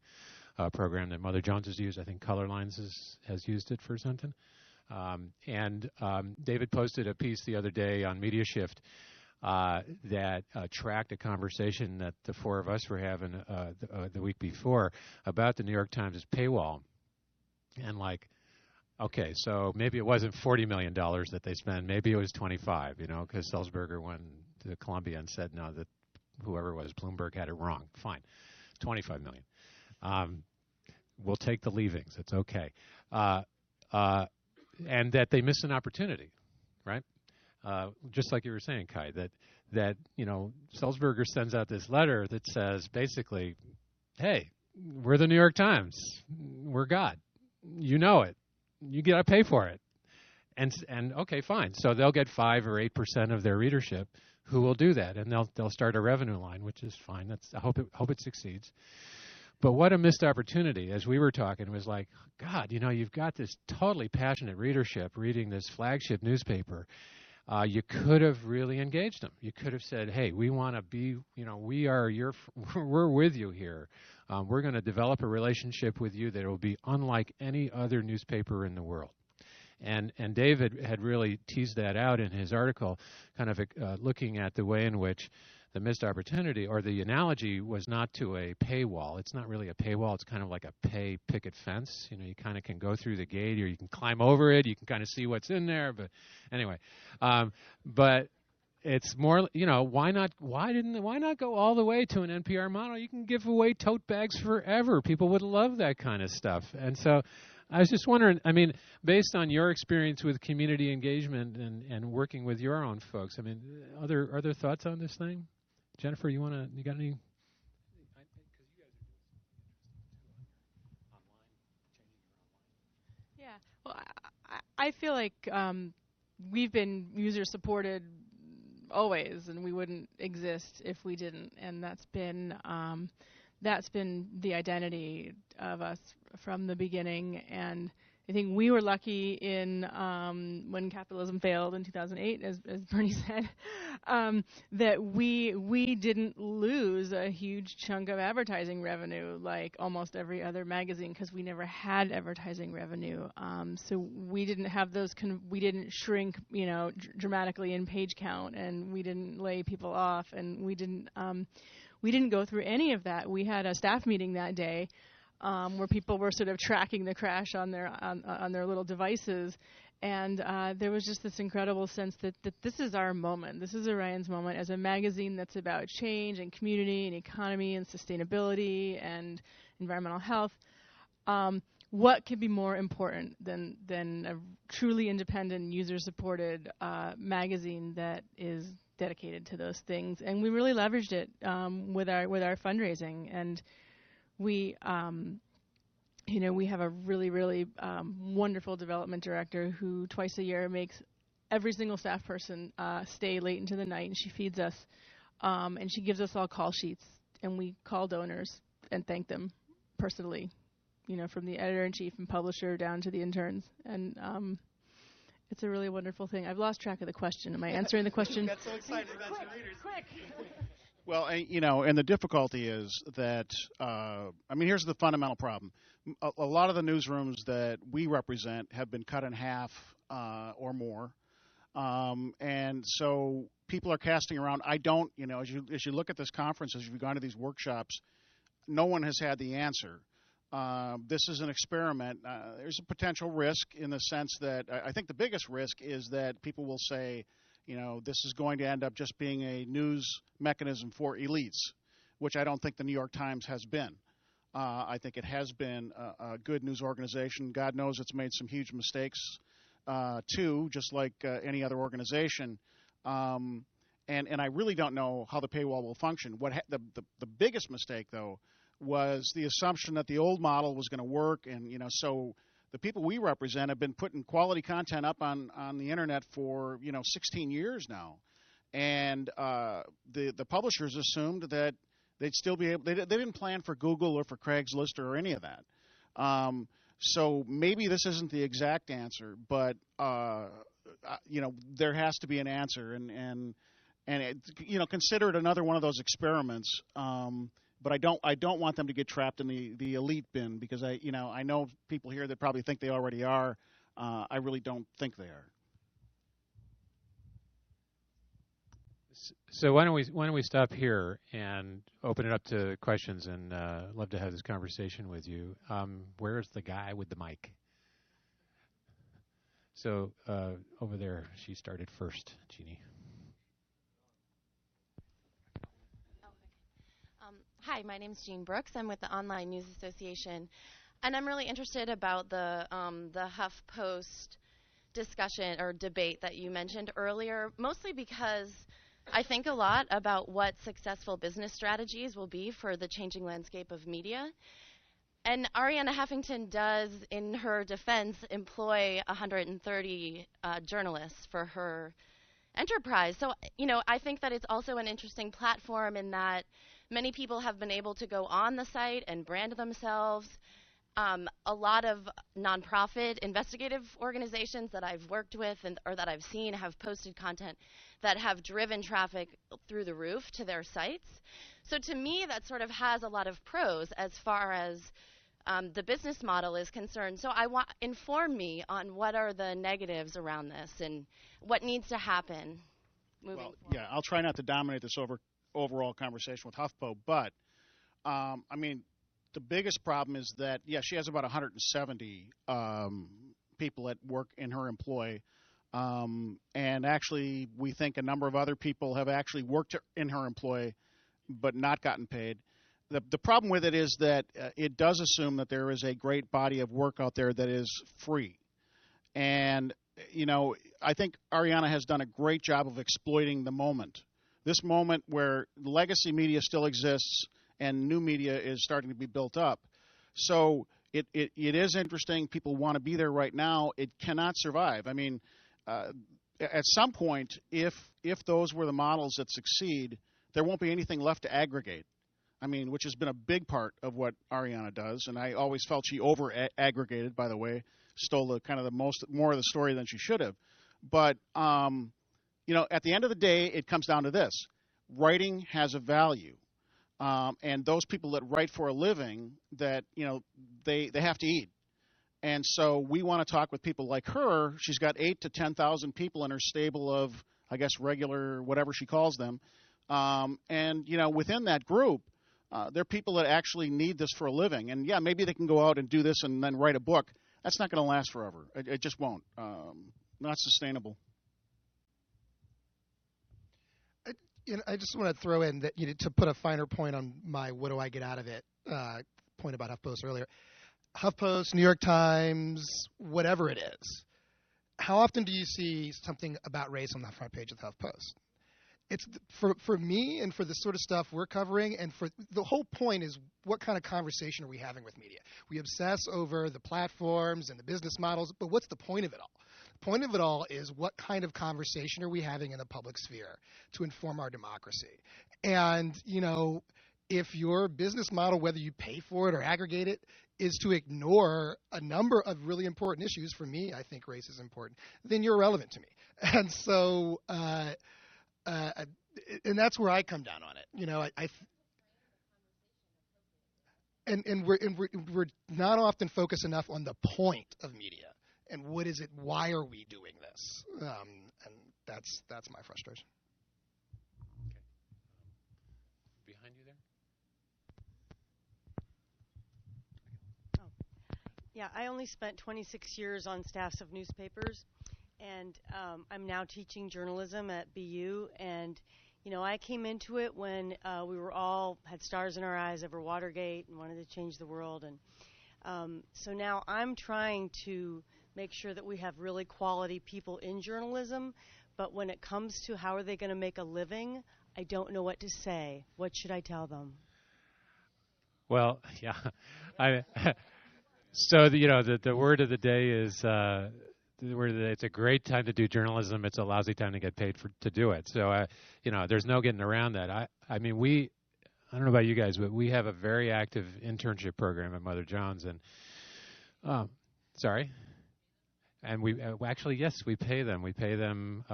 program that Mother Jones has used. I think Colorlines has used it for something. David posted a piece the other day on Media Shift that tracked a conversation that the four of us were having the week before about the New York Times' paywall. And like, okay, so maybe it wasn't $40 million that they spent. Maybe it was 25, you know, because Sulzberger went to Columbia and said, no, that whoever it was, Bloomberg had it wrong. Fine, $25 million. We'll take the leavings. It's okay. And that they missed an opportunity, right? Just like you were saying, Kai, that you know, Sulzberger sends out this letter that says basically, hey, we're the New York Times. We're God. You know it. You got to pay for it. And okay, fine. So they'll get 5 or 8% of their readership who will do that, and they'll start a revenue line, which is fine. I hope it succeeds. But what a missed opportunity. As we were talking, it was like, God, you've got this totally passionate readership reading this flagship newspaper. You could have really engaged them. You could have said, hey, we want to be, we're with you here. We're going to develop a relationship with you that will be unlike any other newspaper in the world. And David had really teased that out in his article, kind of looking at the way in which the missed opportunity, or the analogy was not to a paywall. It's not really a paywall. It's kind of like a pay picket fence. You kind of can go through the gate, or you can climb over it. You can kind of see what's in there. But anyway, but it's more, why not go all the way to an NPR model? You can give away tote bags forever. People would love that kind of stuff. And so I was just wondering, based on your experience with community engagement and working with your own folks, other thoughts on this thing? Jennifer, you got any? Yeah, well, I feel like we've been user-supported always, and we wouldn't exist if we didn't, and that's been the identity of us from the beginning. And I think we were lucky in when capitalism failed in 2008, as Bernie said, that we didn't lose a huge chunk of advertising revenue like almost every other magazine, because we never had advertising revenue. So we didn't have those. We didn't shrink, dramatically in page count, and we didn't lay people off, and we didn't go through any of that. We had a staff meeting that day where people were sort of tracking the crash on their little devices, and there was just this incredible sense that this is our moment. This is Orion's moment as a magazine that's about change and community and economy and sustainability and environmental health. What could be more important than a truly independent, user-supported magazine that is dedicated to those things? And we really leveraged it with our fundraising, and we have a really, really wonderful development director who twice a year makes every single staff person stay late into the night, and she feeds us, and she gives us all call sheets, and we call donors and thank them personally, from the editor-in-chief and publisher down to the interns. And it's a really wonderful thing. I've lost track of the question. Am I answering the question? Got so excited about your readers. Quick. Well, and the difficulty is that, here's the fundamental problem. A lot of the newsrooms that we represent have been cut in half or more. And so people are casting around. As you look at this conference, as you've gone to these workshops, no one has had the answer. This is an experiment. There's a potential risk in the sense that I think the biggest risk is that people will say, this is going to end up just being a news mechanism for elites, which I don't think the New York Times has been. I think it has been a good news organization. God knows it's made some huge mistakes, too, just like any other organization. And I really don't know how the paywall will function. The biggest mistake, though, was the assumption that the old model was going to work, and so the people we represent have been putting quality content up on the internet for 16 years now, and the publishers assumed that they'd still be able. They didn't plan for Google or for Craigslist or any of that. So maybe this isn't the exact answer, but there has to be an answer, and consider it another one of those experiments. But I don't want them to get trapped in the elite bin, because I know people here that probably think they already are. I really don't think they are. So why don't we stop here and open it up to questions, and love to have this conversation with you. Where's the guy with the mic? So over there, she started first, Jeannie. Hi, my name's Jean Brooks. I'm with the Online News Association, and I'm really interested about the HuffPost discussion or debate that you mentioned earlier, mostly because I think a lot about what successful business strategies will be for the changing landscape of media. And Ariana Huffington does, in her defense, employ 130 journalists for her enterprise. So, I think that it's also an interesting platform in that many people have been able to go on the site and brand themselves. A lot of nonprofit investigative organizations that I've worked with or that I've seen have posted content that have driven traffic through the roof to their sites. So to me, that sort of has a lot of pros as far as the business model is concerned. So inform me on what are the negatives around this and what needs to happen moving forward. Yeah, I'll try not to dominate this overall conversation with HuffPo, but the biggest problem is that, she has about 170 people at work in her employ. And actually, we think a number of other people have actually worked in her employ but not gotten paid. The problem with it is that it does assume that there is a great body of work out there that is free. And, I think Ariana has done a great job of exploiting the moment. This moment where legacy media still exists and new media is starting to be built up. So it is interesting. People want to be there right now. It cannot survive. At some point, if those were the models that succeed, there won't be anything left to aggregate. Which has been a big part of what Ariana does, and I always felt she over-aggregated, by the way, stole more of the story than she should have. But, at the end of the day, it comes down to this. Writing has a value. And those people that write for a living, that, they have to eat. And so we want to talk with people like her. She's got 8,000 to 10,000 people in her stable of, I guess, regular, whatever she calls them. And, within that group, there are people that actually need this for a living. And, maybe they can go out and do this and then write a book. That's not going to last forever. It just won't. Not sustainable. I just want to throw in that, to put a finer point on my what do I get out of it point about HuffPost earlier. HuffPost, New York Times, whatever it is, how often do you see something about race on the front page of HuffPost? It's for me and for the sort of stuff we're covering, and for the whole point is what kind of conversation are we having with media? We obsess over the platforms and the business models, but what's the point of it all? The point of it all is what kind of conversation are we having in the public sphere to inform our democracy? And, if your business model, whether you pay for it or aggregate it, is to ignore a number of really important issues, for me, I think race is important, then you're irrelevant to me. And so, and that's where I come down on it. We're not often focused enough on the point of media and what is it? Why are we doing this? And that's my frustration. Okay. Behind you there. Yeah, I only spent 26 years on staffs of newspapers. And I'm now teaching journalism at BU, and I came into it when we were all had stars in our eyes over Watergate and wanted to change the world, and so now I'm trying to make sure that we have really quality people in journalism. But when it comes to how are they going to make a living, I don't know what to say. What should I tell them? Well, yeah, so the word of the day is. It's a great time to do journalism. It's a lousy time to get paid to do it. So, there's no getting around that. I don't know about you guys, but we have a very active internship program at Mother Jones, and sorry, and we actually, yes, we pay them. We pay them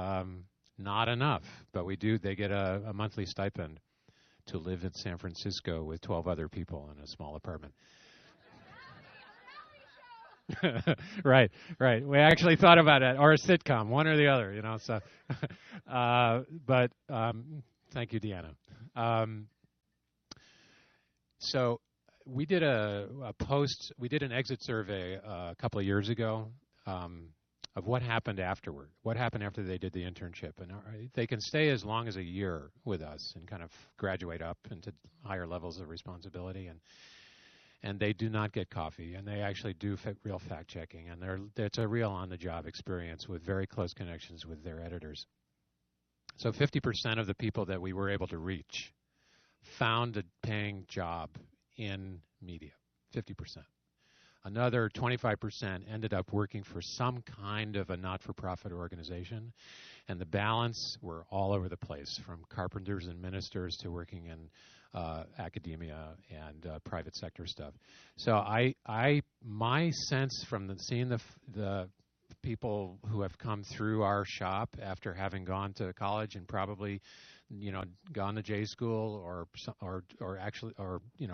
not enough, but we do. They get a monthly stipend to live in San Francisco with 12 other people in a small apartment. Right. We actually thought about it, or a sitcom, one or the other, So, but thank you, Deanna. So we did we did an exit survey a couple of years ago of what happened afterward. What happened after they did the internship, and they can stay as long as a year with us and kind of graduate up into higher levels of responsibility and they do not get coffee, and they actually do real fact-checking, and it's a real on-the-job experience with very close connections with their editors. So 50% of the people that we were able to reach found a paying job in media, 50%. Another 25% ended up working for some kind of a not-for-profit organization, and the balance were all over the place, from carpenters and ministers to working in academia and private sector stuff. So my sense from seeing the people who have come through our shop after having gone to college and probably, gone to J school or actually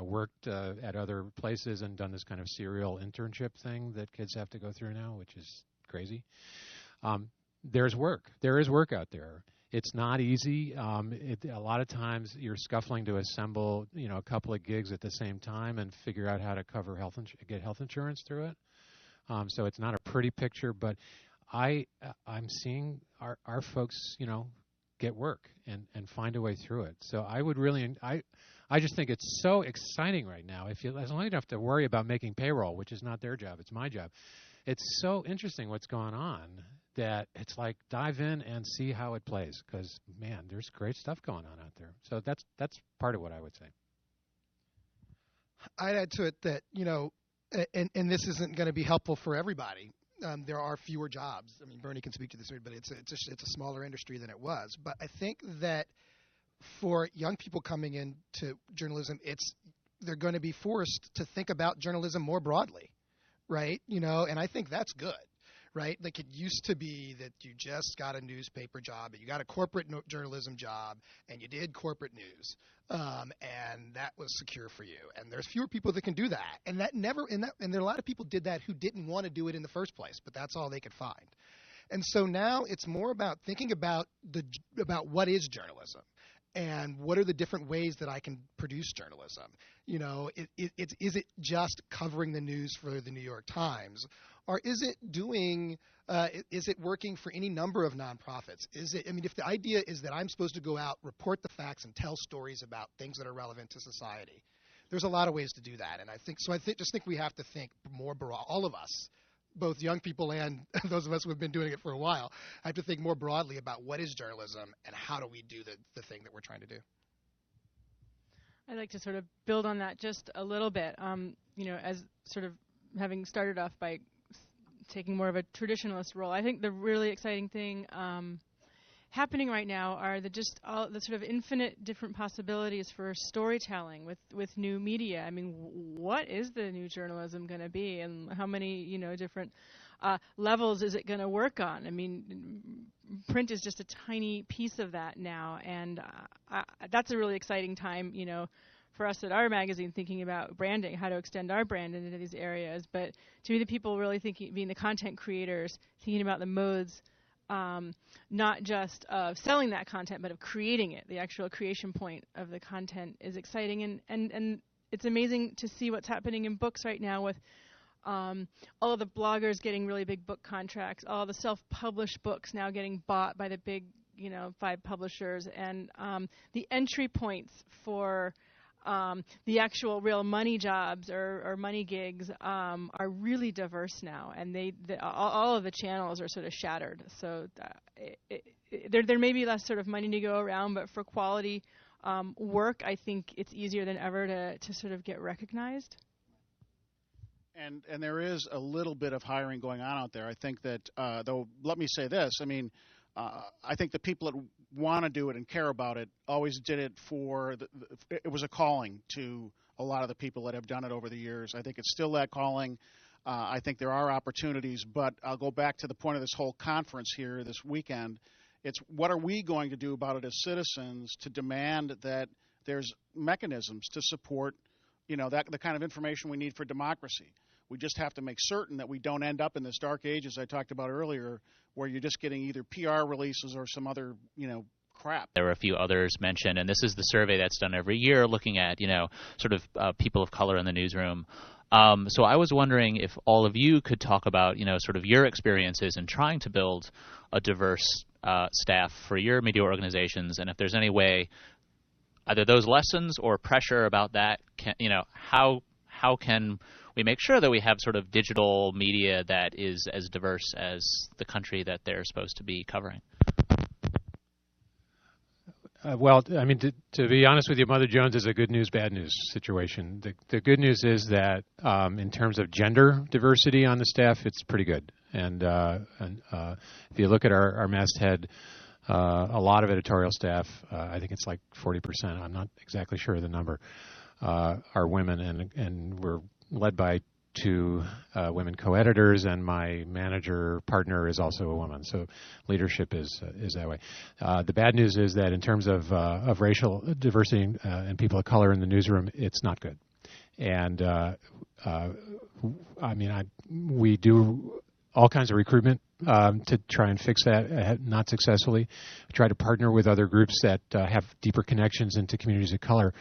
worked at other places and done this kind of serial internship thing that kids have to go through now, which is crazy. There's work. There is work out there. It's not easy. A lot of times you're scuffling to assemble, a couple of gigs at the same time and figure out how to cover get health insurance through it. So it's not a pretty picture, but I'm seeing our folks, get work and find a way through it. So I would really, I just think it's so exciting right now. As long as you don't have to worry about making payroll, which is not their job, it's my job. It's so interesting what's going on that it's like dive in and see how it plays, because man, there's great stuff going on out there. So that's part of what I would say. I'd add to it that and this isn't going to be helpful for everybody. There are fewer jobs. I mean, Bernie can speak to this, but it's a smaller industry than it was. But I think that for young people coming into journalism, they're going to be forced to think about journalism more broadly, right? And I think that's good, right? Like, it used to be that you just got a newspaper job, and you got a corporate journalism job, and you did corporate news, and that was secure for you. And there's fewer people that can do that, and there are a lot of people did that who didn't want to do it in the first place, but that's all they could find. And so now it's more about thinking about what is journalism. And what are the different ways that I can produce journalism? Is it just covering the news for the New York Times, or is it is it working for any number of nonprofits? If the idea is that I'm supposed to go out, report the facts, and tell stories about things that are relevant to society, there's a lot of ways to do that. And I think we have to think more broad. All of us, both young people and those of us who have been doing it for a while, have to think more broadly about what is journalism and how do we do the thing that we're trying to do. I'd like to sort of build on that just a little bit. As sort of having started off by taking more of a traditionalist role, I think the really exciting thing happening right now are all the sort of infinite different possibilities for storytelling with new media. I mean, what is the new journalism going to be, and how many different levels is it going to work on? I mean, print is just a tiny piece of that now, and that's a really exciting time, for us at our magazine, thinking about branding, how to extend our brand into these areas. But to be the people really being the content creators, thinking about the modes, not just of selling that content, but of creating it. The actual creation point of the content is exciting, and it's amazing to see what's happening in books right now with all of the bloggers getting really big book contracts, all the self-published books now getting bought by the big, 5 publishers, and the entry points for the actual real money jobs or money gigs are really diverse now, and all of the channels are sort of shattered. So there may be less sort of money to go around, but for quality work, I think it's easier than ever to sort of get recognized. And there is a little bit of hiring going on out there. I think that, though, let me say this. I mean, I think the people that want to do it and care about it always did it it was a calling to a lot of the people that have done it over the years. I think it's still that calling. I think there are opportunities, but I'll go back to the point of this whole conference here this weekend. It's what are we going to do about it as citizens to demand that there's mechanisms to support, that the kind of information we need for democracy. We just have to make certain that we don't end up in this dark age, as I talked about earlier, where you're just getting either PR releases or some other, crap. There were a few others mentioned, and this is the survey that's done every year looking at, sort of people of color in the newsroom. So I was wondering if all of you could talk about, sort of your experiences in trying to build a diverse staff for your media organizations, and if there's any way, either those lessons or pressure about that, how can we make sure that we have sort of digital media that is as diverse as the country that they're supposed to be covering? Well, I mean, to be honest with you, Mother Jones is a good news, bad news situation. The good news is that in terms of gender diversity on the staff, it's pretty good. And if you look at our masthead, a lot of editorial staff, I think it's like 40%, I'm not exactly sure of the number, are women, and we're led by 2 women co-editors, and my manager partner is also a woman. So leadership is that way. The bad news is that in terms of racial diversity and people of color in the newsroom, it's not good. And I mean, we do all kinds of recruitment to try and fix that, not successfully. We try to partner with other groups that have deeper connections into communities of color.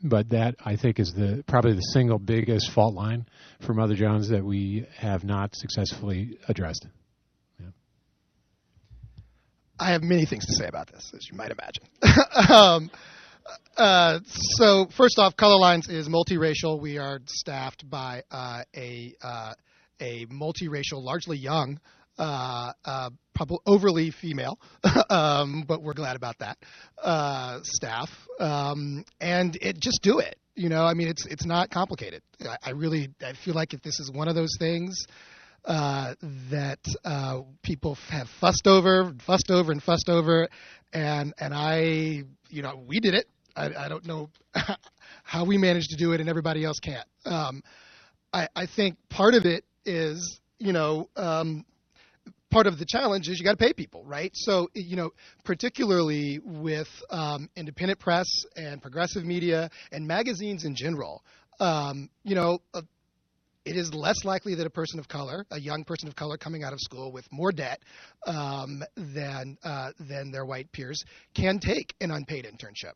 But that, I think, is probably the single biggest fault line for Mother Jones that we have not successfully addressed. Yeah. I have many things to say about this, as you might imagine. So first off, Colorlines is multiracial. We are staffed by a multiracial, largely young, probably overly female, but we're glad about that, staff. And just do it. You know, I mean, it's not complicated. I feel like if this is one of those things that people have fussed over, and we did it. I don't know how we managed to do it and everybody else can't. I think part of it is, part of the challenge is you got to pay people, right? So, particularly with independent press and progressive media and magazines in general, it is less likely that a young person of color coming out of school with more debt than their white peers can take an unpaid internship.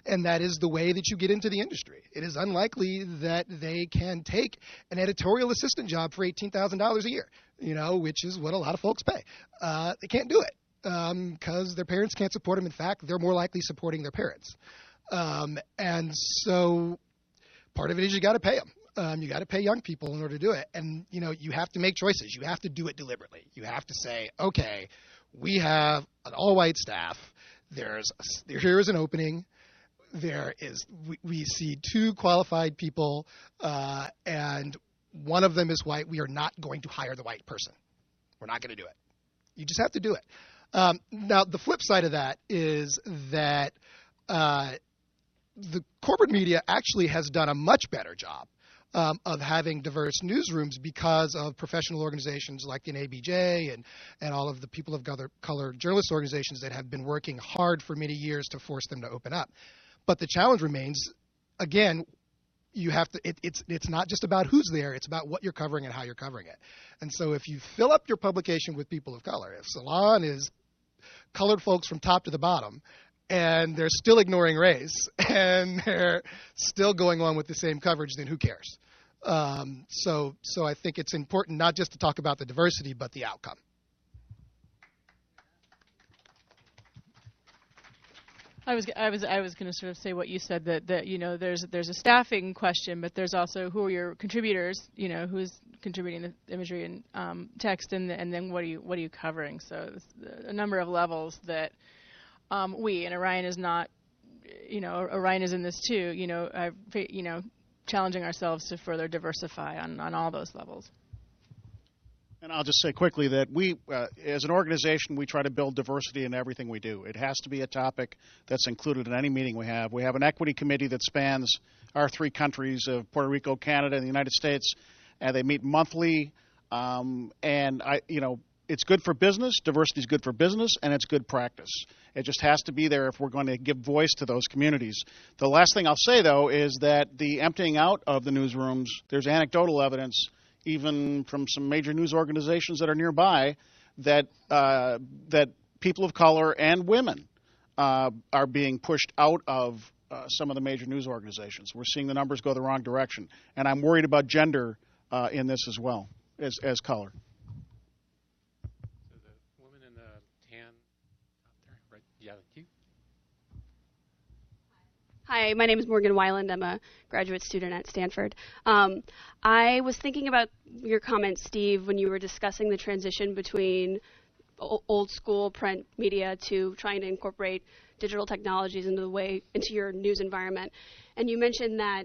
And that is the way that you get into the industry. It is unlikely that they can take an editorial assistant job for $18,000 a year, which is what a lot of folks pay. They can't do it because their parents can't support them. In fact, they're more likely supporting their parents. And so part of it is you got to pay them. You got to pay young people in order to do it. And, you have to make choices. You have to do it deliberately. You have to say, okay, we have an all-white staff. Here is an opening. We see 2 qualified people, and one of them is white. We are not going to hire the white person. We're not going to do it. You just have to do it. Now, the flip side of that is that the corporate media actually has done a much better job of having diverse newsrooms because of professional organizations like the NABJ and all of the people of color journalist organizations that have been working hard for many years to force them to open up. But the challenge remains, again, you have to. It's not just about who's there; it's about what you're covering and how you're covering it. And so, if you fill up your publication with people of color, if Salon is colored folks from top to the bottom, and they're still ignoring race, and they're still going on with the same coverage, then who cares? So I think it's important not just to talk about the diversity, but the outcome. I was going to sort of say what you said, that there's a staffing question, but there's also who are your contributors, who's contributing the imagery and text, and then what are you covering? So there's a number of levels that and Orion is not, Orion is in this too, challenging ourselves to further diversify on all those levels. And I'll just say quickly that we, as an organization, we try to build diversity in everything we do. It has to be a topic that's included in any meeting we have. We have an equity committee that spans our 3 countries of Puerto Rico, Canada, and the United States, and they meet monthly. It's good for business. Diversity is good for business, and it's good practice. It just has to be there if we're going to give voice to those communities. The last thing I'll say, though, is that the emptying out of the newsrooms, there's anecdotal evidence even from some major news organizations that are nearby, that people of color and women are being pushed out of some of the major news organizations. We're seeing the numbers go the wrong direction. And I'm worried about gender in this as well, as color. So the woman in the tan up there, right? Yeah, you. Hi, my name is Morgan Weiland. I'm a graduate student at Stanford. I was thinking about your comments, Steve, when you were discussing the transition between old school print media to trying to incorporate digital technologies into your news environment. And you mentioned that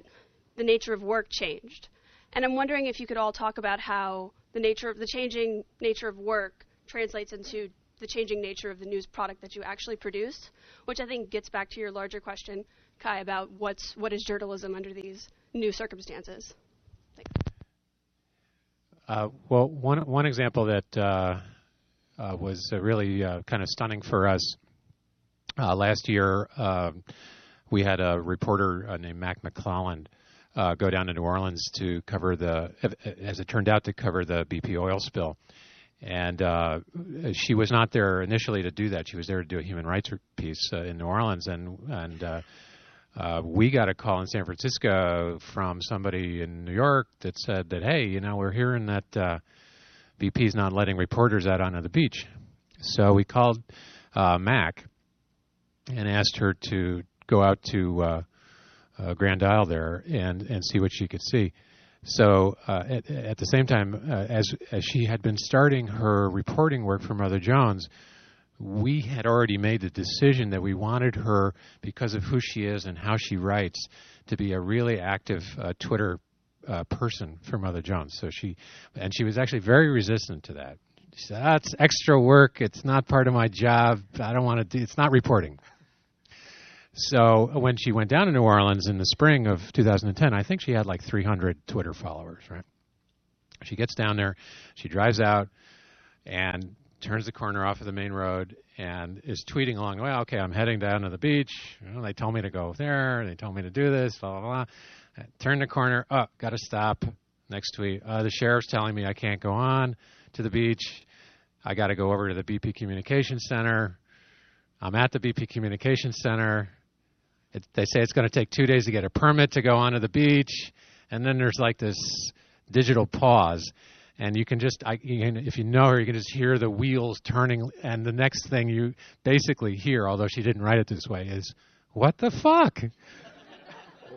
the nature of work changed. And I'm wondering if you could all talk about how the changing nature of work translates into the changing nature of the news product that you actually produce, which I think gets back to your larger question, Kai, about what is journalism under these new circumstances. Well, one example that was really kind of stunning for us last year, we had a reporter named Mac McClelland go down to New Orleans to cover as it turned out, to cover the BP oil spill. And she was not there initially to do that. She was there to do a human rights piece in New Orleans. And we got a call in San Francisco from somebody in New York that said that, hey, we're hearing that BP's not letting reporters out onto the beach. So we called Mac and asked her to go out to Grand Isle there and see what she could see. So at the same time, as she had been starting her reporting work for Mother Jones, we had already made the decision that we wanted her, because of who she is and how she writes, to be a really active Twitter person for Mother Jones. So she was actually very resistant to that. She said, "It's extra work. It's not part of my job. I don't want to do. It's not reporting." So when she went down to New Orleans in the spring of 2010, I think she had like 300 Twitter followers, right? She gets down there, she drives out and turns the corner off of the main road and is tweeting along the way, okay, I'm heading down to the beach. They told me to go there. They told me to do this, blah, blah, blah. Turn the corner. Oh, got to stop. Next tweet. The sheriff's telling me I can't go on to the beach. I got to go over to the BP Communications Center. I'm at the BP Communications Center. They say it's going to take 2 days to get a permit to go onto the beach, and then there's like this digital pause, and you can just, if you know her, you can just hear the wheels turning, and the next thing you basically hear, although she didn't write it this way, is, what the fuck?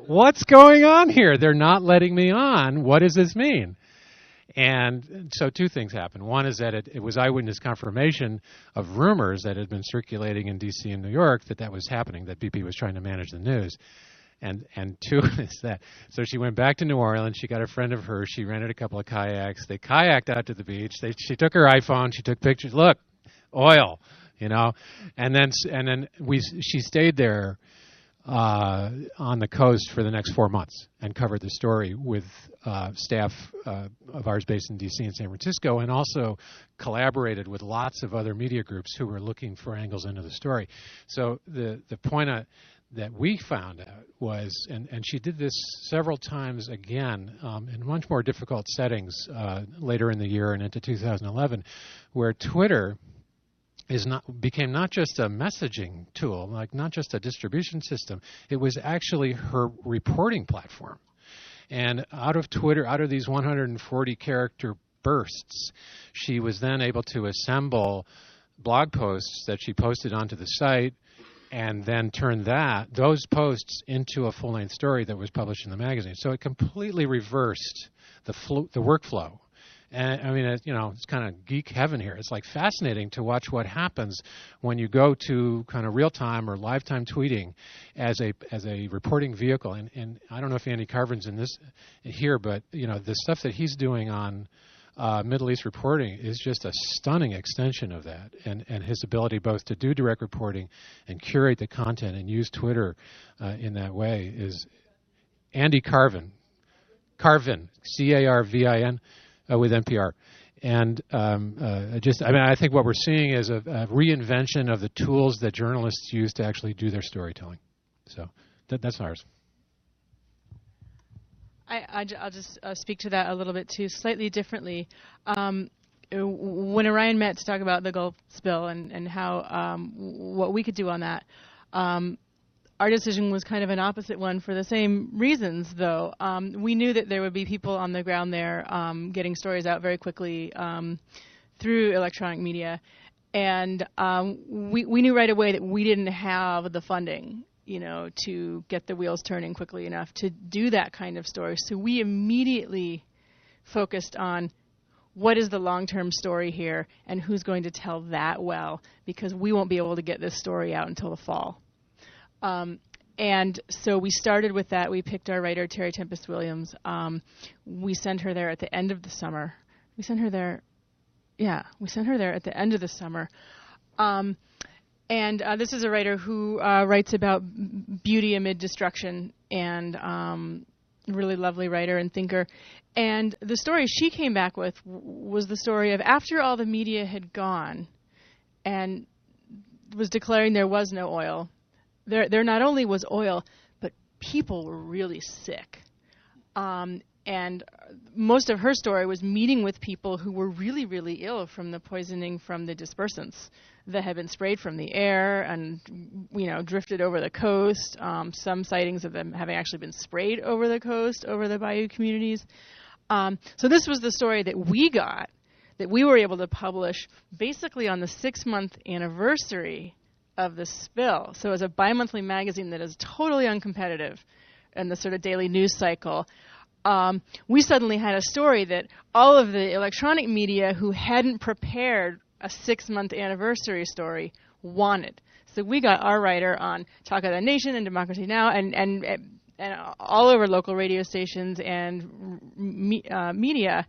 What's going on here? They're not letting me on. What does this mean? And so two things happened. One is that it was eyewitness confirmation of rumors that had been circulating in D.C. and New York that was happening, that BP was trying to manage the news. And two is that. So she went back to New Orleans. She got a friend of hers. She rented a couple of kayaks. They kayaked out to the beach. She took her iPhone. She took pictures. Look, oil, And then she stayed there on the coast for the next 4 months and covered the story with staff of ours based in D.C. and San Francisco, and also collaborated with lots of other media groups who were looking for angles into the story. So the point that we found out was, and she did this several times again in much more difficult settings later in the year and into 2011, where Twitter became not just a messaging tool, like not just a distribution system. It was actually her reporting platform. And out of Twitter, out of these 140 character bursts, she was then able to assemble blog posts that she posted onto the site, and then turn those posts into a full-length story that was published in the magazine. So it completely reversed the workflow. And I mean, it's kind of geek heaven here. It's like fascinating to watch what happens when you go to kind of real-time or live-time tweeting as a reporting vehicle. And I don't know if Andy Carvin's in this here, but the stuff that he's doing on Middle East reporting is just a stunning extension of that. And his ability both to do direct reporting and curate the content and use Twitter in that way is Andy Carvin, C-A-R-V-I-N. With NPR. And I think what we're seeing is a reinvention of the tools that journalists use to actually do their storytelling. So that's ours. I'll just speak to that a little bit too, slightly differently. When Orion met to talk about the Gulf spill and how what we could do on that, our decision was kind of an opposite one for the same reasons, though. We knew that there would be people on the ground there getting stories out very quickly through electronic media. And we knew right away that we didn't have the funding, to get the wheels turning quickly enough to do that kind of story. So we immediately focused on what is the long-term story here and who's going to tell that well, because we won't be able to get this story out until the fall. And so we started with that. We picked our writer, Terry Tempest Williams. We sent her there at the end of the summer. We sent her there at the end of the summer. And this is a writer who writes about beauty amid destruction, and really lovely writer and thinker. And the story she came back with was the story of after all the media had gone and was declaring there was no oil. There not only was oil, but people were really sick. And most of her story was meeting with people who were really, really ill from the poisoning from the dispersants that had been sprayed from the air and, drifted over the coast. Some sightings of them having actually been sprayed over the coast, over the bayou communities. So this was the story that we got, that we were able to publish basically on the 6-month anniversary of the spill. So as a bi-monthly magazine that is totally uncompetitive in the sort of daily news cycle, we suddenly had a story that all of the electronic media who hadn't prepared a 6-month anniversary story wanted. So we got our writer on Talk of the Nation and Democracy Now! and all over local radio stations and media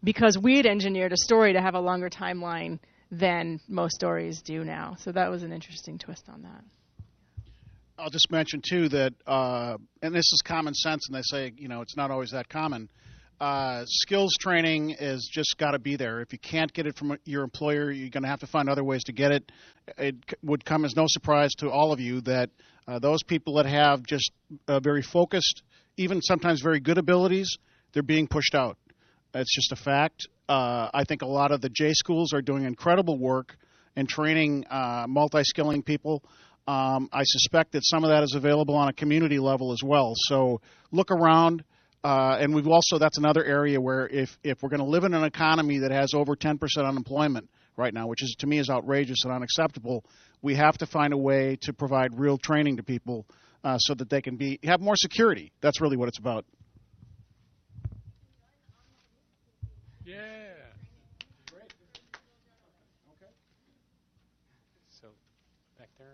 because we had engineered a story to have a longer timeline than most stories do now. So that was an interesting twist on that. I'll just mention, too, that, and this is common sense, and they say, it's not always that common. Skills training is just got to be there. If you can't get it from your employer, you're going to have to find other ways to get it. It would come as no surprise to all of you that those people that have just very focused, even sometimes very good abilities, they're being pushed out. It's just a fact. I think a lot of the J schools are doing incredible work in training multi-skilling people. I suspect that some of that is available on a community level as well. So look around, and we've also, that's another area where if we're going to live in an economy that has over 10% unemployment right now, which is to me is outrageous and unacceptable, we have to find a way to provide real training to people so that they can have more security. That's really what it's about. Yeah. Great. Okay. So back there,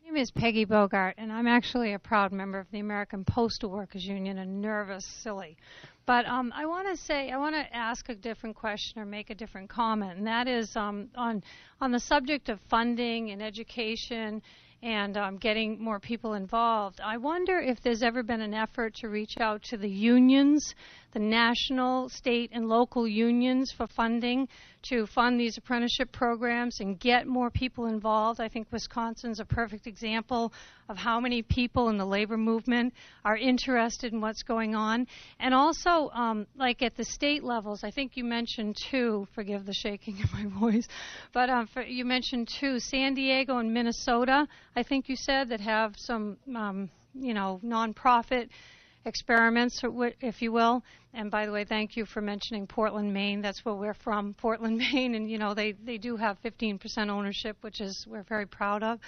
My name is Peggy Bogart, and I'm actually a proud member of the American Postal Workers Union, and nervous, silly. But I want to ask a different question or make a different comment, and that is on the subject of funding and education and getting more people involved. I wonder if there's ever been an effort to reach out to the unions, the national, state, and local unions for funding to fund these apprenticeship programs and get more people involved. I think Wisconsin's a perfect example of how many people in the labor movement are interested in what's going on. And also, like at the state levels, I think you mentioned two, forgive the shaking of my voice, but you mentioned two, San Diego and Minnesota, I think you said, that have some, nonprofit experiments, if you will. And by the way, thank you for mentioning Portland, Maine. That's where we're from, Portland, Maine. And, they do have 15% ownership, which we're very proud of.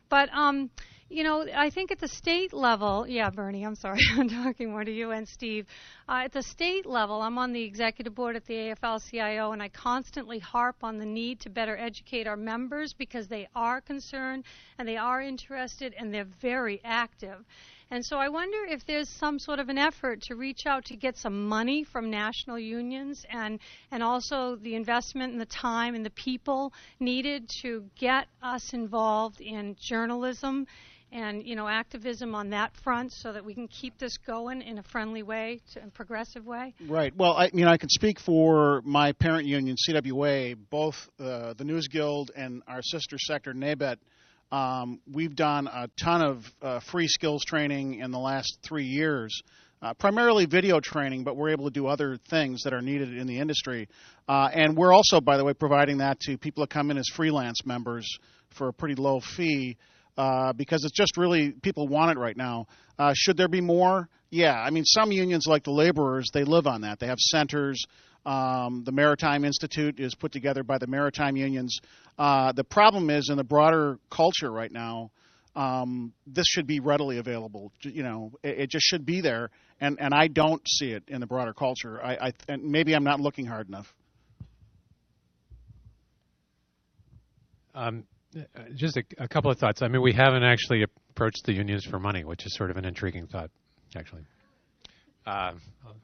But, I think at the state level, yeah, Bernie, I'm sorry, I'm talking more to you and Steve. At the state level, I'm on the executive board at the AFL-CIO, and I constantly harp on the need to better educate our members because they are concerned and they are interested and they're very active. And so I wonder if there's some sort of an effort to reach out to get some money from national unions and also the investment and the time and the people needed to get us involved in journalism and, activism on that front so that we can keep this going in a friendly way, a progressive way. Right. Well, I can speak for my parent union, CWA, both the News Guild and our sister sector, NABET. We've done a ton of free skills training in the last 3 years, primarily video training, but we're able to do other things that are needed in the industry. And we're also, by the way, providing that to people that come in as freelance members for a pretty low fee because it's just really, people want it right now. Should there be more? Yeah. I mean, some unions like the laborers, they live on that. They have centers. The Maritime Institute is put together by the maritime unions. The problem is in the broader culture right now, this should be readily available. It just should be there. and I don't see it in the broader culture. And maybe I'm not looking hard enough. Just a couple of thoughts. I mean, we haven't actually approached the unions for money, which is sort of an intriguing thought, actually. I'll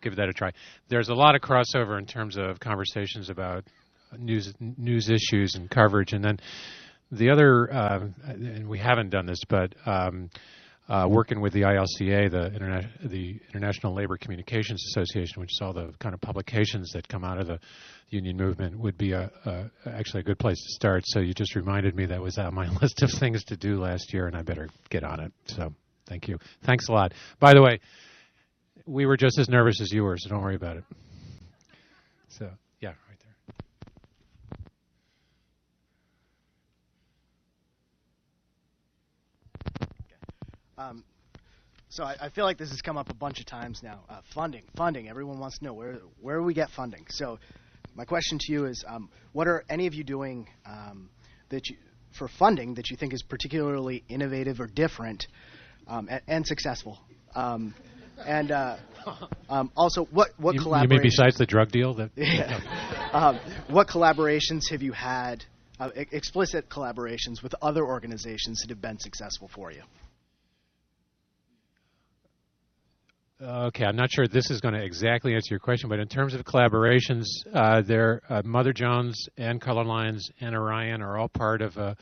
give that a try. There's a lot of crossover in terms of conversations about news issues and coverage, and then the other, and we haven't done this, but working with the ILCA, the International Labor Communications Association, which is all the kind of publications that come out of the union movement, would be actually a good place to start. So you just reminded me that was on my list of things to do last year, and I better get on it. So thank you. Thanks a lot. By the way, we were just as nervous as you were, so don't worry about it. So, yeah, right there. So I feel like this has come up a bunch of times now. Funding. Everyone wants to know where we get funding. So my question to you is, what are any of you doing for funding that you think is particularly innovative or different and successful? And also, what collaborations? You mean besides the drug deal? What collaborations have you had, explicit collaborations with other organizations that have been successful for you? Okay, I'm not sure this is going to exactly answer your question, but in terms of collaborations, Mother Jones and Colorlines and Orion are all part of a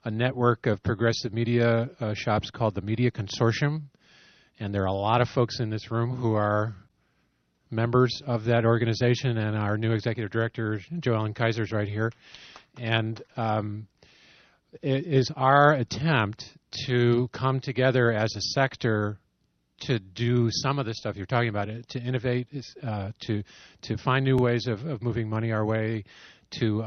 network of progressive media shops called the Media Consortium. And there are a lot of folks in this room who are members of that organization, and our new executive director, Joellen Kaiser, is right here. And it is our attempt to come together as a sector to do some of the stuff you're talking about, to innovate, to find new ways of moving money our way, to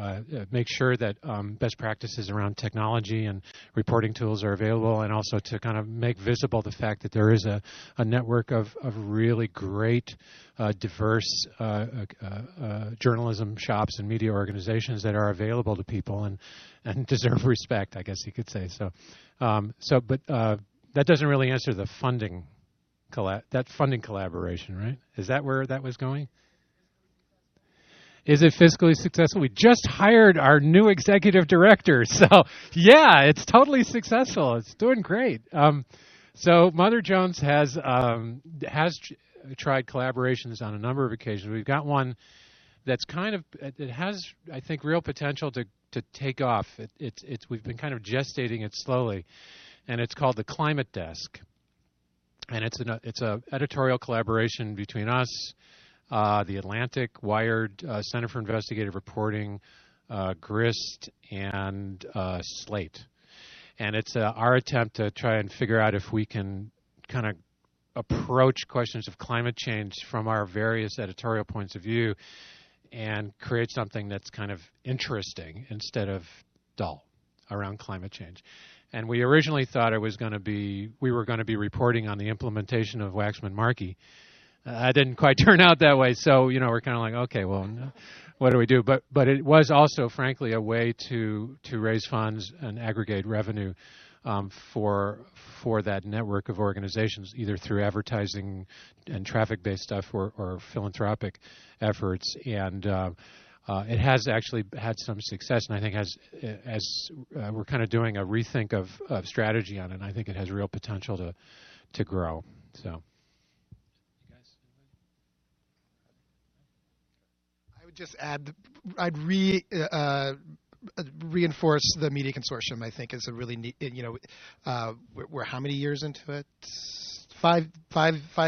make sure that best practices around technology and reporting tools are available, and also to kind of make visible the fact that there is a network of really great, diverse journalism shops and media organizations that are available to people and deserve respect, I guess you could say. But that doesn't really answer the funding collaboration, right? Is that where that was going? Is it fiscally successful? We just hired our new executive director. So, yeah, it's totally successful. It's doing great. So Mother Jones has tried collaborations on a number of occasions. We've got one that's it has, I think, real potential to take off. We've been kind of gestating it slowly, and it's called the Climate Desk. And it's a editorial collaboration between us, The Atlantic, Wired, Center for Investigative Reporting, GRIST, and Slate. And it's our attempt to try and figure out if we can kind of approach questions of climate change from our various editorial points of view and create something that's kind of interesting instead of dull around climate change. And we originally thought we were going to be reporting on the implementation of Waxman-Markey. That didn't quite turn out that way. So, we're kind of like, okay, well, what do we do? But it was also, frankly, a way to raise funds and aggregate revenue for that network of organizations, either through advertising and traffic-based stuff or philanthropic efforts. And it has actually had some success, and I think as we're kind of doing a rethink of strategy on it, and I think it has real potential to grow. So. I would just add, I'd reinforce the Media Consortium. I think is a really neat. We're how many years into it? Five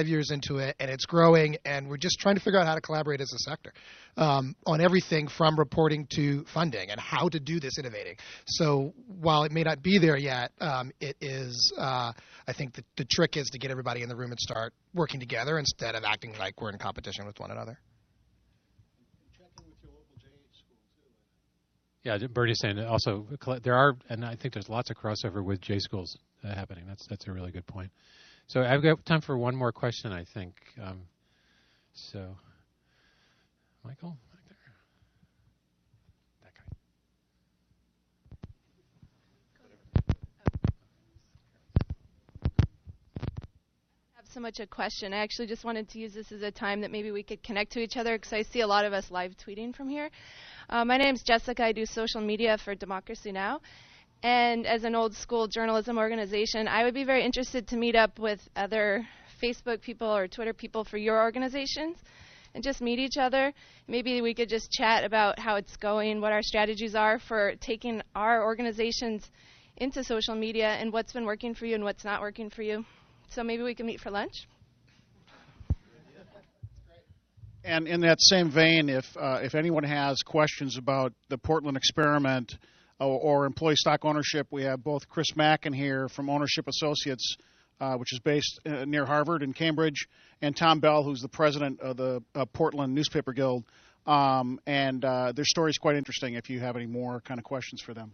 years into it, and it's growing, and we're just trying to figure out how to collaborate as a sector on everything from reporting to funding and how to do this innovating. So while it may not be there yet, it is. I think the trick is to get everybody in the room and start working together instead of acting like we're in competition with one another. Yeah, Bernie's saying also there are, and I think there's lots of crossover with J schools happening. That's a really good point. So I've got time for one more question, I think. So, Michael, back there. That guy. I have so much a question. I actually just wanted to use this as a time that maybe we could connect to each other, because I see a lot of us live tweeting from here. My name's Jessica. I do social media for Democracy Now! And as an old school journalism organization, I would be very interested to meet up with other Facebook people or Twitter people for your organizations and just meet each other. Maybe we could just chat about how it's going, what our strategies are for taking our organizations into social media, and what's been working for you and what's not working for you. So maybe we can meet for lunch. And in that same vein, if anyone has questions about the Portland experiment or employee stock ownership, we have both Chris Mackin here from Ownership Associates, which is based near Harvard in Cambridge, and Tom Bell, who's the president of the Portland Newspaper Guild. And their story is quite interesting if you have any more kind of questions for them.